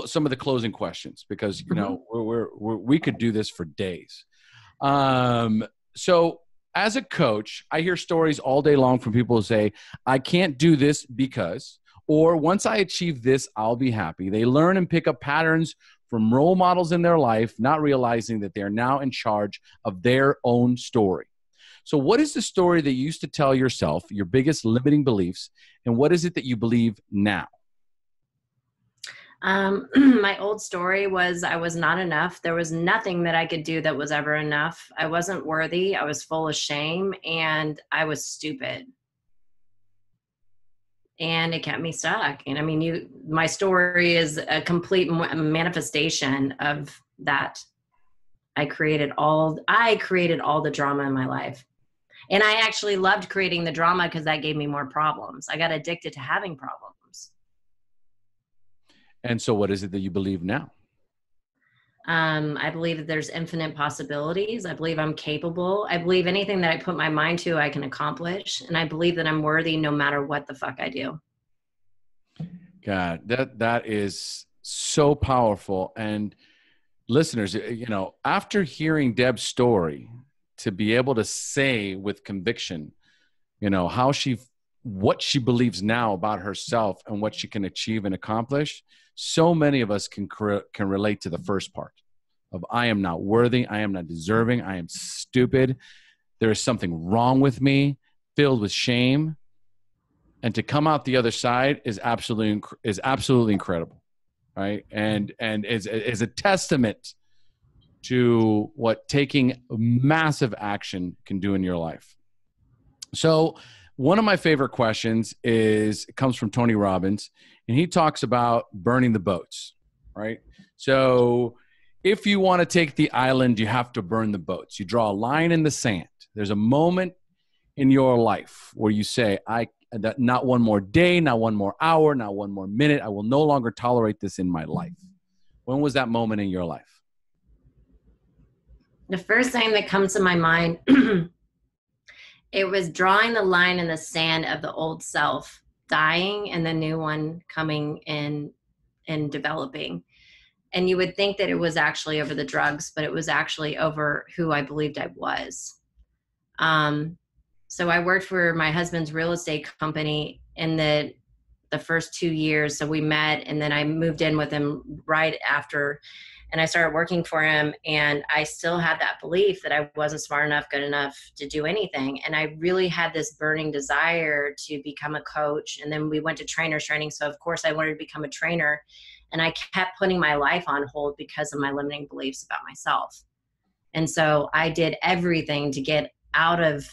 some of the closing questions because, we could do this for days. So as a coach, I hear stories all day long from people who say, I can't do this because, or once I achieve this, I'll be happy. They learn and pick up patterns from role models in their life, not realizing that they're now in charge of their own story. So what is the story that you used to tell yourself, your biggest limiting beliefs, and what is it that you believe now? My old story was I was not enough. There was nothing that I could do that was ever enough. I wasn't worthy. I was full of shame, and I was stupid. And it kept me stuck. And I mean, my story is a complete manifestation of that. I created all the drama in my life. And I actually loved creating the drama because that gave me more problems. I got addicted to having problems. And so what is it that you believe now? I believe that there's infinite possibilities. I believe I'm capable. I believe anything that I put my mind to, I can accomplish. And I believe that I'm worthy no matter what the fuck I do. God, that is so powerful. And listeners, after hearing Deb's story, to be able to say with conviction, what she believes now about herself and what she can achieve and accomplish, so many of us can relate to the first part of I am not worthy, I am not deserving, I am stupid, there is something wrong with me, filled with shame. And to come out the other side is absolutely incredible, right? And is a testament to what taking massive action can do in your life. So one of my favorite questions comes from Tony Robbins, and he talks about burning the boats, right? So if you want to take the island, you have to burn the boats. You draw a line in the sand. There's a moment in your life where you say, that not one more day, not one more hour, not one more minute. I will no longer tolerate this in my life. When was that moment in your life? The first thing that comes to my mind, it was drawing the line in the sand of the old self dying and the new one coming in and developing. And you would think that it was actually over the drugs, but it was actually over who I believed I was. So I worked for my husband's real estate company in the first 2 years. So we met, and then I moved in with him right after, and I started working for him. And I still had that belief that I wasn't smart enough, good enough to do anything. And I really had this burning desire to become a coach. And then we went to trainers training. So of course I wanted to become a trainer, and I kept putting my life on hold because of my limiting beliefs about myself. And so I did everything to get out of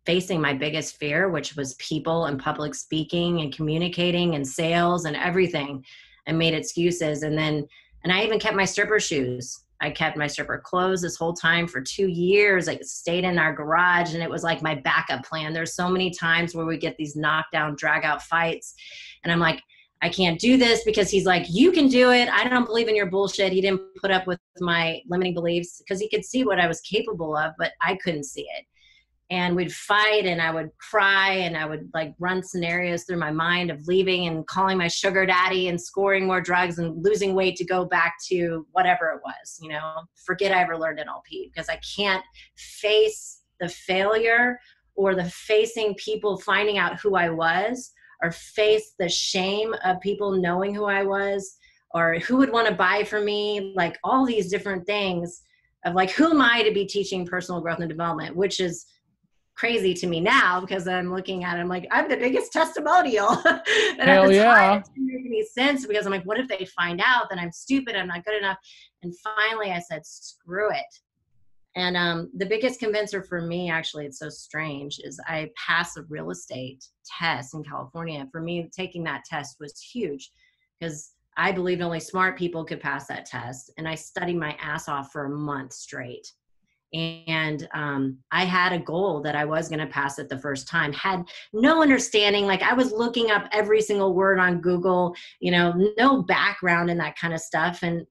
facing my biggest fear, which was people and public speaking and communicating and sales and everything. I made excuses. And I even kept my stripper shoes. I kept my stripper clothes this whole time for 2 years. I stayed in our garage, and it was like my backup plan. There's so many times where we get these knockdown, drag out fights. And I'm like, I can't do this, because he's like, you can do it. I don't believe in your bullshit. He didn't put up with my limiting beliefs because he could see what I was capable of, but I couldn't see it. And we'd fight, and I would cry, and I would like run scenarios through my mind of leaving and calling my sugar daddy and scoring more drugs and losing weight to go back to whatever it was, forget I ever learned NLP, because I can't face the failure or the facing people finding out who I was, or face the shame of people knowing who I was, or who would want to buy from me, like all these different things of like, who am I to be teaching personal growth and development, which is crazy to me now, because I'm looking at it, I'm like, I'm the biggest testimonial. And Hell at the yeah. time, it didn't make any sense, because I'm like, what if they find out that I'm stupid, I'm not good enough? And finally I said, screw it. And the biggest convincer for me, actually, it's so strange, is I passed a real estate test in California. For me, taking that test was huge, because I believed only smart people could pass that test. And I studied my ass off for a month straight. And I had a goal that I was going to pass it the first time, had no understanding. Like, I was looking up every single word on Google, no background in that kind of stuff. And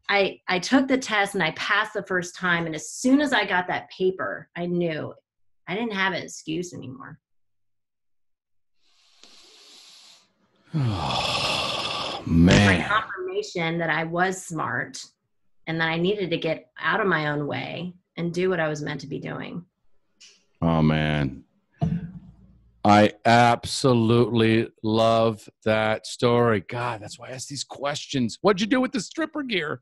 I took the test, and I passed the first time. And as soon as I got that paper, I knew I didn't have an excuse anymore. Oh, man. My confirmation that I was smart, and that I needed to get out of my own way and do what I was meant to be doing. Oh, man. I absolutely love that story. God, that's why I ask these questions. What'd you do with the stripper gear?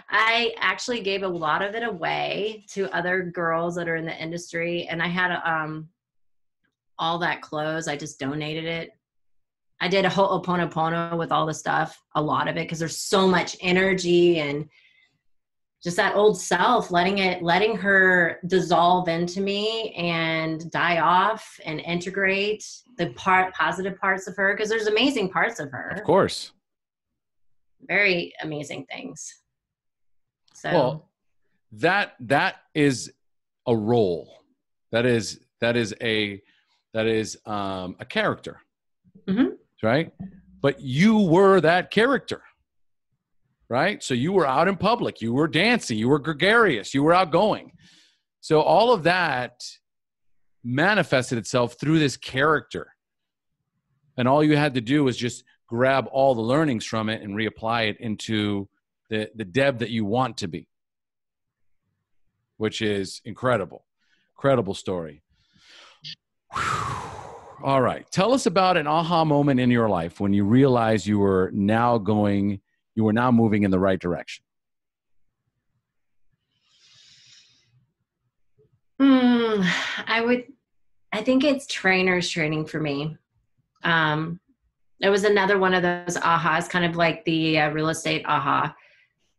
I actually gave a lot of it away to other girls that are in the industry. And I had all that clothes. I just donated it. I did a ho'oponopono with all the stuff, a lot of it, because there's so much energy and just that old self, letting her dissolve into me and die off and integrate the positive parts of her. Because there's amazing parts of her. Of course. Very amazing things. So well, that is a role. That is a character, mm-hmm. right? But you were that character, right? So you were out in public, you were dancing, you were gregarious, you were outgoing. So all of that manifested itself through this character. And all you had to do was just grab all the learnings from it and reapply it into the Deb that you want to be, which is incredible. Incredible story. Whew. All right. Tell us about an aha moment in your life when you realized you were now moving in the right direction. I think it's trainers training for me. It was another one of those ahas, kind of like the real estate aha.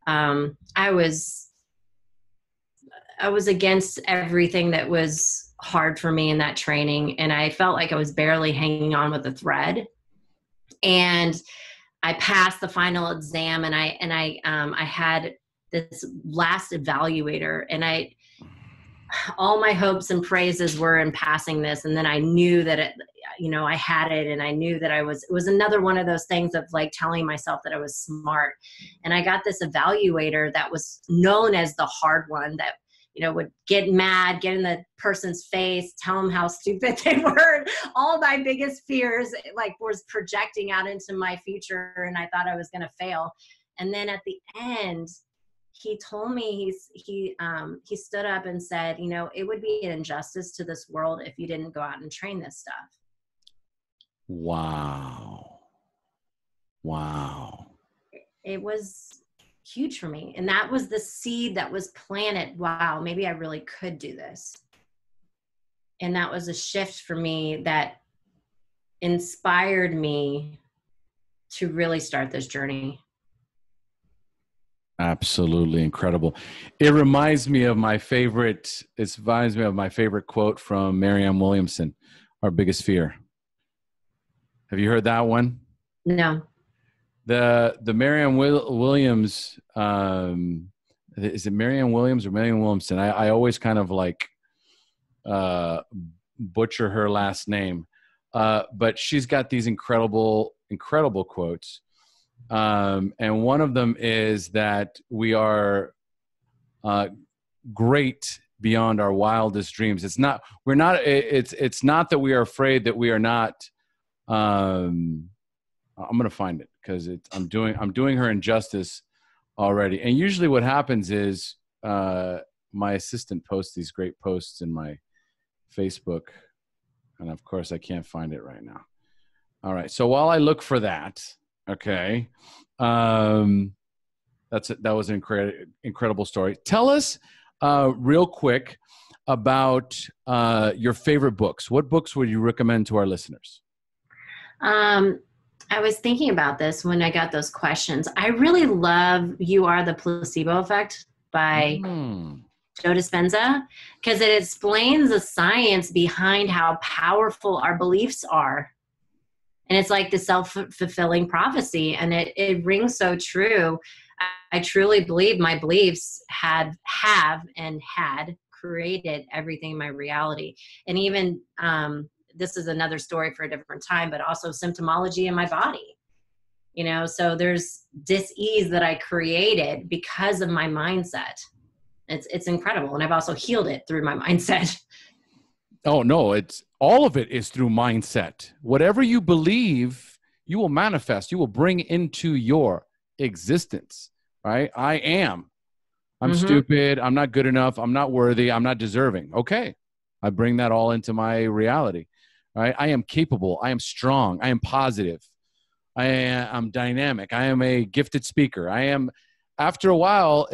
I was against everything that was hard for me in that training. And I felt like I was barely hanging on with a thread. And I passed the final exam, and I had this last evaluator, and all my hopes and praises were in passing this. And then I knew that I had it, and I knew that it was another one of those things of like telling myself that I was smart. And I got this evaluator that was known as the hard one that, would get mad, get in the person's face, tell them how stupid they were. All my biggest fears was projecting out into my future, and I thought I was going to fail. And then at the end, he told me, he stood up and said, it would be an injustice to this world if you didn't go out and train this stuff. Wow. It was huge for me. And that was the seed that was planted. Wow, maybe I really could do this. And that was a shift for me that inspired me to really start this journey. Absolutely incredible. It reminds me of my favorite quote from Marianne Williamson, Our Biggest Fear. Have you heard that one? No. The Marianne Williams, is it Marianne Williams or Marianne Williamson? I always kind of butcher her last name. But she's got these incredible quotes. And one of them is that we are great beyond our wildest dreams. It's not that we are afraid that we are not. I'm going to find it because I'm doing her injustice already. And usually what happens is my assistant posts these great posts in my Facebook, and of course I can't find it right now. All right. So while I look for that, okay. That was an incredible story. Tell us real quick about your favorite books. What books would you recommend to our listeners? I was thinking about this when I got those questions. I really love You Are the Placebo Effect by Joe Dispenza, because it explains the science behind how powerful our beliefs are. And it's like the self-fulfilling prophecy. And it rings so true. I truly believe my beliefs have and had created everything in my reality. And even, this is another story for a different time, but also symptomology in my body. So there's dis-ease that I created because of my mindset. It's incredible. And I've also healed it through my mindset. Oh, no, all of it is through mindset. Whatever you believe, you will manifest, you will bring into your existence, right? I'm stupid. I'm not good enough. I'm not worthy. I'm not deserving. Okay. I bring that all into my reality, right? I am capable. I am strong. I am positive. I'm dynamic. I am a gifted speaker. After a while,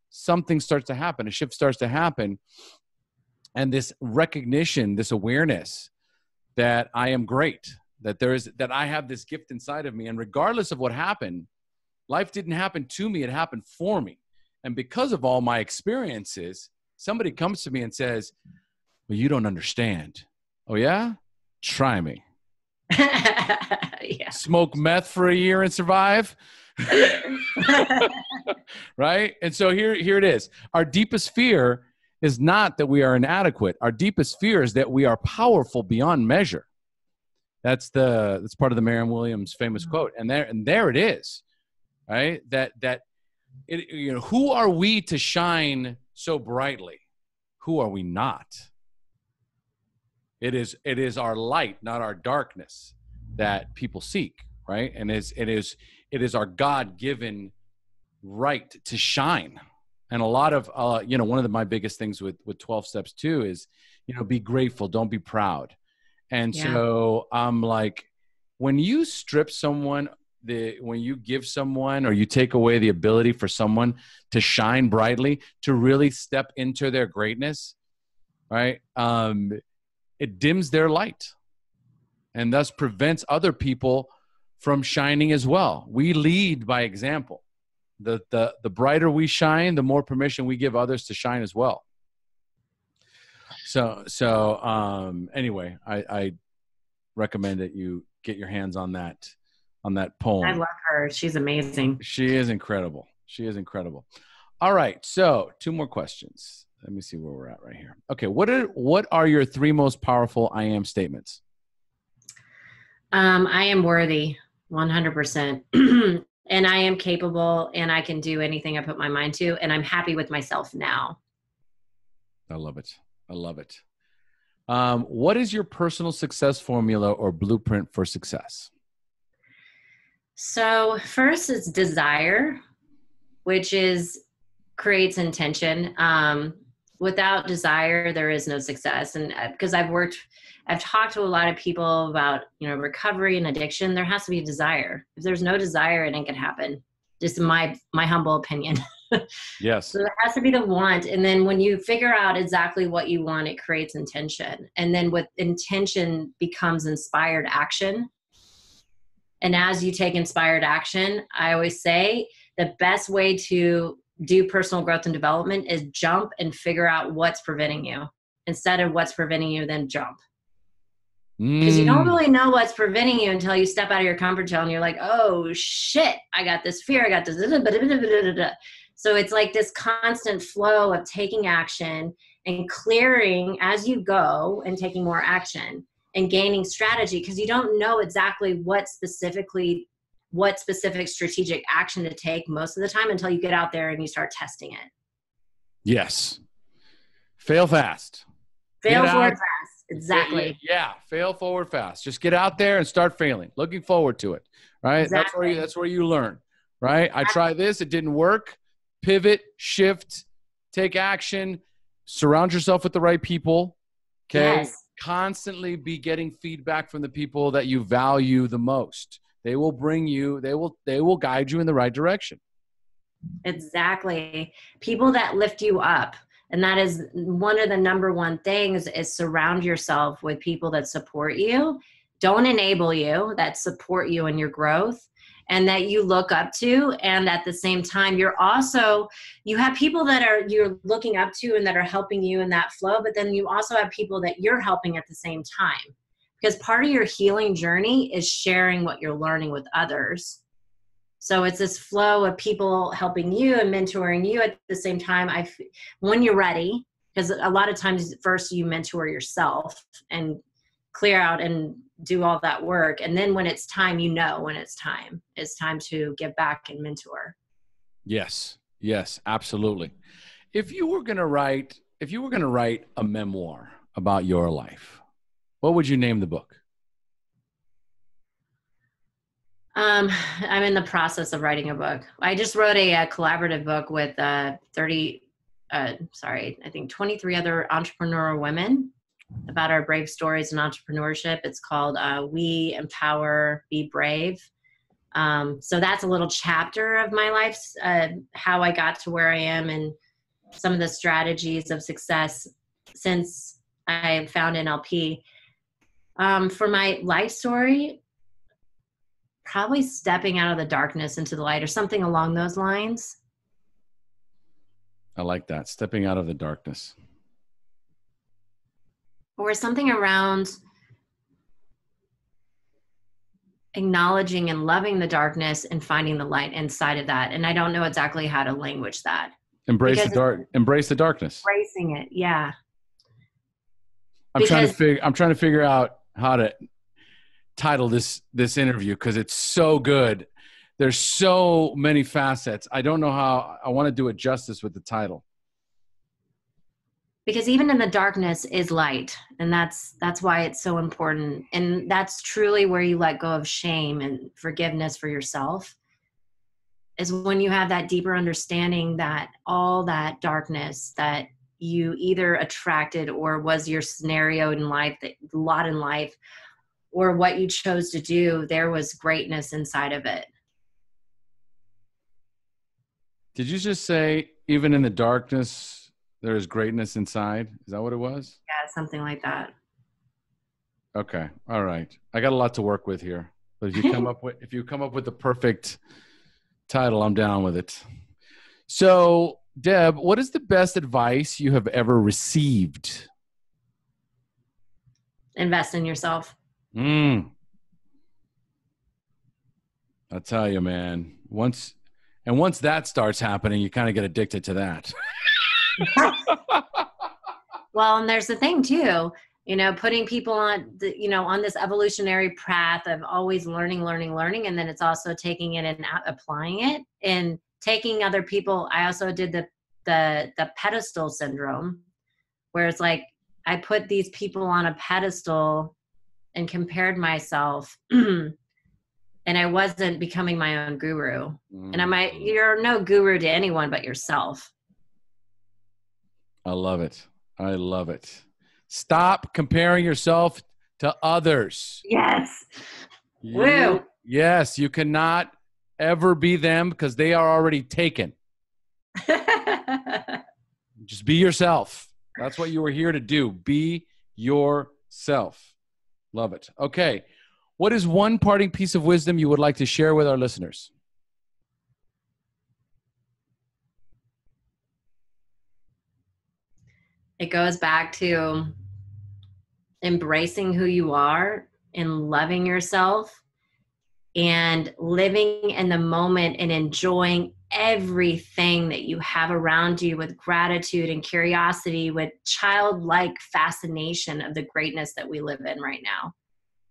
something starts to happen. A shift starts to happen. And this recognition, this awareness that I am great, that I have this gift inside of me. And regardless of what happened, life didn't happen to me. It happened for me. And because of all my experiences, somebody comes to me and says, well, you don't understand. Oh, yeah? Try me. Yeah. Smoke meth for a year and survive. Right? And so here it is. Our deepest fear is not that we are inadequate. Our deepest fear is that we are powerful beyond measure. That's part of the Marianne Williams famous quote. And there it is. Right? Who are we to shine so brightly? Who are we not? It is our light, not our darkness, that people seek, right? And it is our God-given right to shine. And a lot of one of my biggest things with 12 steps too is, be grateful, don't be proud. And so I'm like, when you strip someone, when you give someone or you take away the ability for someone to shine brightly, to really step into their greatness, right? It dims their light and thus prevents other people from shining as well. We lead by example. The brighter we shine, the more permission we give others to shine as well. So anyway, I recommend that you get your hands on that poem. I love her. She's amazing. She is incredible. All right. So 2 more questions. Let me see where we're at right here. Okay. What are your 3 most powerful I am statements? I am worthy 100%. And I am capable and I can do anything I put my mind to. And I'm happy with myself now. I love it. What is your personal success formula or blueprint for success? So first it's desire, which creates intention. Without desire, there is no success. And because I've talked to a lot of people about, recovery and addiction, there has to be a desire. If there's no desire, it ain't gonna happen. Just in my humble opinion. Yes. So there has to be the want. And then when you figure out exactly what you want, it creates intention. And then with intention becomes inspired action. And as you take inspired action, I always say the best way to do personal growth and development is jump and figure out what's preventing you. Instead of what's preventing you, then jump. Because you don't really know what's preventing you until you step out of your comfort zone. You're like, oh shit, I got this fear. I got this. So it's like this constant flow of taking action and clearing as you go and taking more action and gaining strategy, because you don't know exactly what specific strategic action to take most of the time until you get out there and you start testing it. Yes. Fail fast. Fail forward fast. Exactly. Yeah. Fail forward fast. Just get out there and start failing. Looking forward to it. Right. Exactly. That's where you learn. Right. I tried this. It didn't work. Pivot, shift, take action, surround yourself with the right people. Okay. Yes. Constantly be getting feedback from the people that you value the most. They will guide you in the right direction. Exactly. People that lift you up. And that is one of the number one things, is surround yourself with people that support you, don't enable you, that support you in your growth and that you look up to. And at the same time, you have people that you're looking up to and that are helping you in that flow. But then you also have people that you're helping at the same time, because part of your healing journey is sharing what you're learning with others. So it's this flow of people helping you and mentoring you at the same time. When you're ready, because a lot of times first you mentor yourself and clear out and do all that work. And then when it's time, when it's time to give back and mentor. Yes, absolutely. If you were going to write a memoir about your life, what would you name the book? I'm in the process of writing a book. I just wrote a collaborative book with 23 other entrepreneurial women. about our brave stories in entrepreneurship. It's called We Empower, Be Brave. So that's a little chapter of my life, how I got to where I am and some of the strategies of success since I found NLP. For my life story, probably stepping out of the darkness into the light or something along those lines. I like that. Stepping out of the darkness. Or something around acknowledging and loving the darkness and finding the light inside of that. And I don't know exactly how to language that. Embrace the darkness. Embracing it. Yeah. I'm trying to figure out how to title this interview because it's so good. There's so many facets. I don't know how I want to do it justice with the title. Because even in the darkness is light, and that's why it's so important. And that's truly where you let go of shame and forgiveness for yourself, is when you have that deeper understanding that all that darkness that you either attracted or was your scenario in life, that lot in life, or what you chose to do, there was greatness inside of it. Did you just say even in the darkness there is greatness inside? Is that what it was? Yeah, something like that. Okay. All right. I got a lot to work with here. But if you come up with the perfect title, I'm down with it. So, Deb, what is the best advice you have ever received? Invest in yourself. I tell you, man, once that starts happening, you kind of get addicted to that. Well, and there's the thing too, putting people on on this evolutionary path of always learning. And then it's also taking it and applying it and taking other people. I also did the pedestal syndrome, where it's like, I put these people on a pedestal and compared myself and I wasn't becoming my own guru. And you're no guru to anyone but yourself. I love it. I love it. Stop comparing yourself to others. Yes. Woo. Yes, you cannot ever be them because they are already taken. Just be yourself. That's what you were here to do. Be yourself. Love it. Okay. What is one parting piece of wisdom you would like to share with our listeners? It goes back to embracing who you are and loving yourself and living in the moment and enjoying everything that you have around you with gratitude and curiosity, with childlike fascination of the greatness that we live in right now.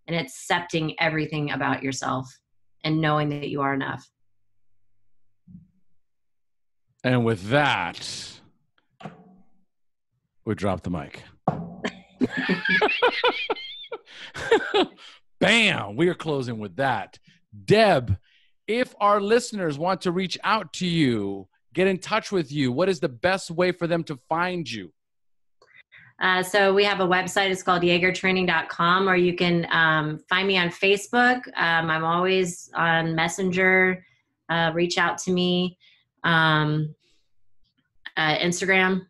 And accepting everything about yourself and knowing that you are enough. And with that, we drop the mic. Bam! We are closing with that. Deb, if our listeners want to reach out to you, get in touch with you, what is the best way for them to find you? So we have a website. It's called yagertraining.com, or you can find me on Facebook. I'm always on Messenger. Reach out to me. Instagram.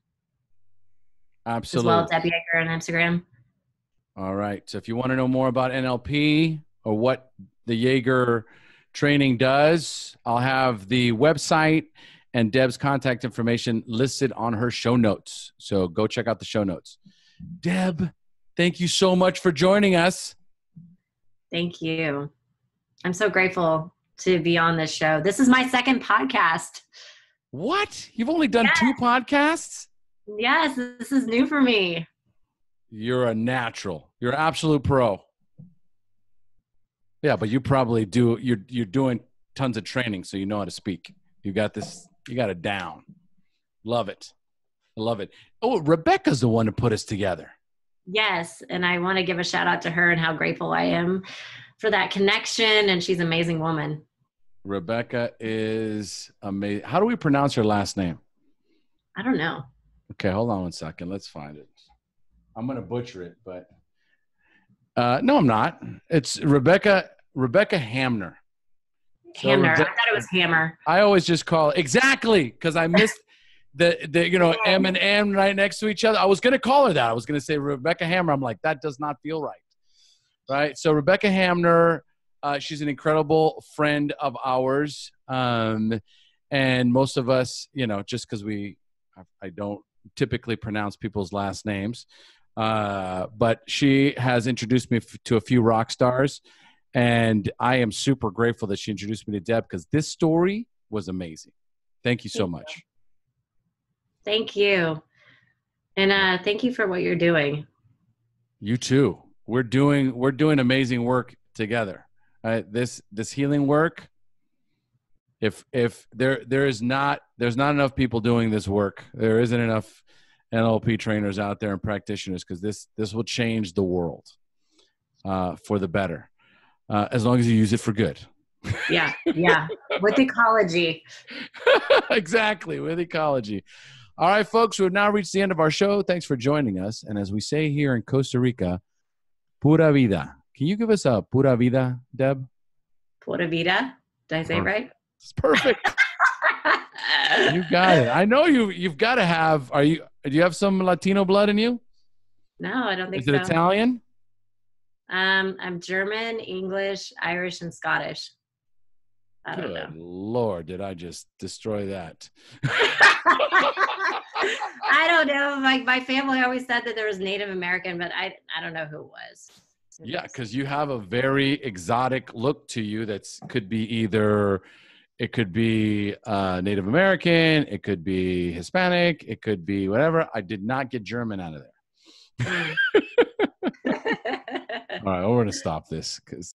Absolutely. As well, Debbie Yager on Instagram. All right. So if you want to know more about NLP or what the Yager training does, I'll have the website and Deb's contact information listed on her show notes. So go check out the show notes. Deb, thank you so much for joining us. Thank you. I'm so grateful to be on this show. This is my second podcast. What? You've only done 2 podcasts? Yes, this is new for me. You're a natural. You're an absolute pro. Yeah, but you probably do. You're doing tons of training, so you know how to speak. You got this. You got it down. Love it. I love it. Oh, Rebecca's the one who put us together. Yes, and I want to give a shout out to her and how grateful I am for that connection, and she's an amazing woman. Rebecca is amazing. How do we pronounce her last name? I don't know. Okay, hold on one second. Let's find it. I'm going to butcher it, but no, I'm not. It's Rebecca Hamner. So Hamner. I thought it was Hammer. I always just call it exactly because I missed the M and M right next to each other. I was going to call her that. I was going to say Rebecca Hamner. I'm like, that does not feel right. Right. So Rebecca Hamner, she's an incredible friend of ours. And most of us, just because I don't typically pronounce people's last names, but she has introduced me to a few rock stars. And I am super grateful that she introduced me to Deb because this story was amazing. Thank you so much. Thank you. And thank you for what you're doing. You too. We're doing amazing work together. This healing work. If there's not enough people doing this work, there isn't enough NLP trainers out there and practitioners because this will change the world for the better. As long as you use it for good. Yeah. With ecology. Exactly, with ecology. All right, folks, we've now reached the end of our show. Thanks for joining us. And as we say here in Costa Rica, pura vida. Can you give us a pura vida, Deb? Pura vida? Did I say it right? It's perfect. You got it. I know you've got to have, do you have some Latino blood in you? No, I don't think so. Is it Italian? I'm German, English, Irish, and Scottish. I don't know. Lord, did I just destroy that? I don't know. Like my family always said that there was Native American, but I don't know who it was. Yeah, because you have a very exotic look to you. Could be Native American, it could be Hispanic, it could be whatever. I did not get German out of there. All right, we're going to stop this because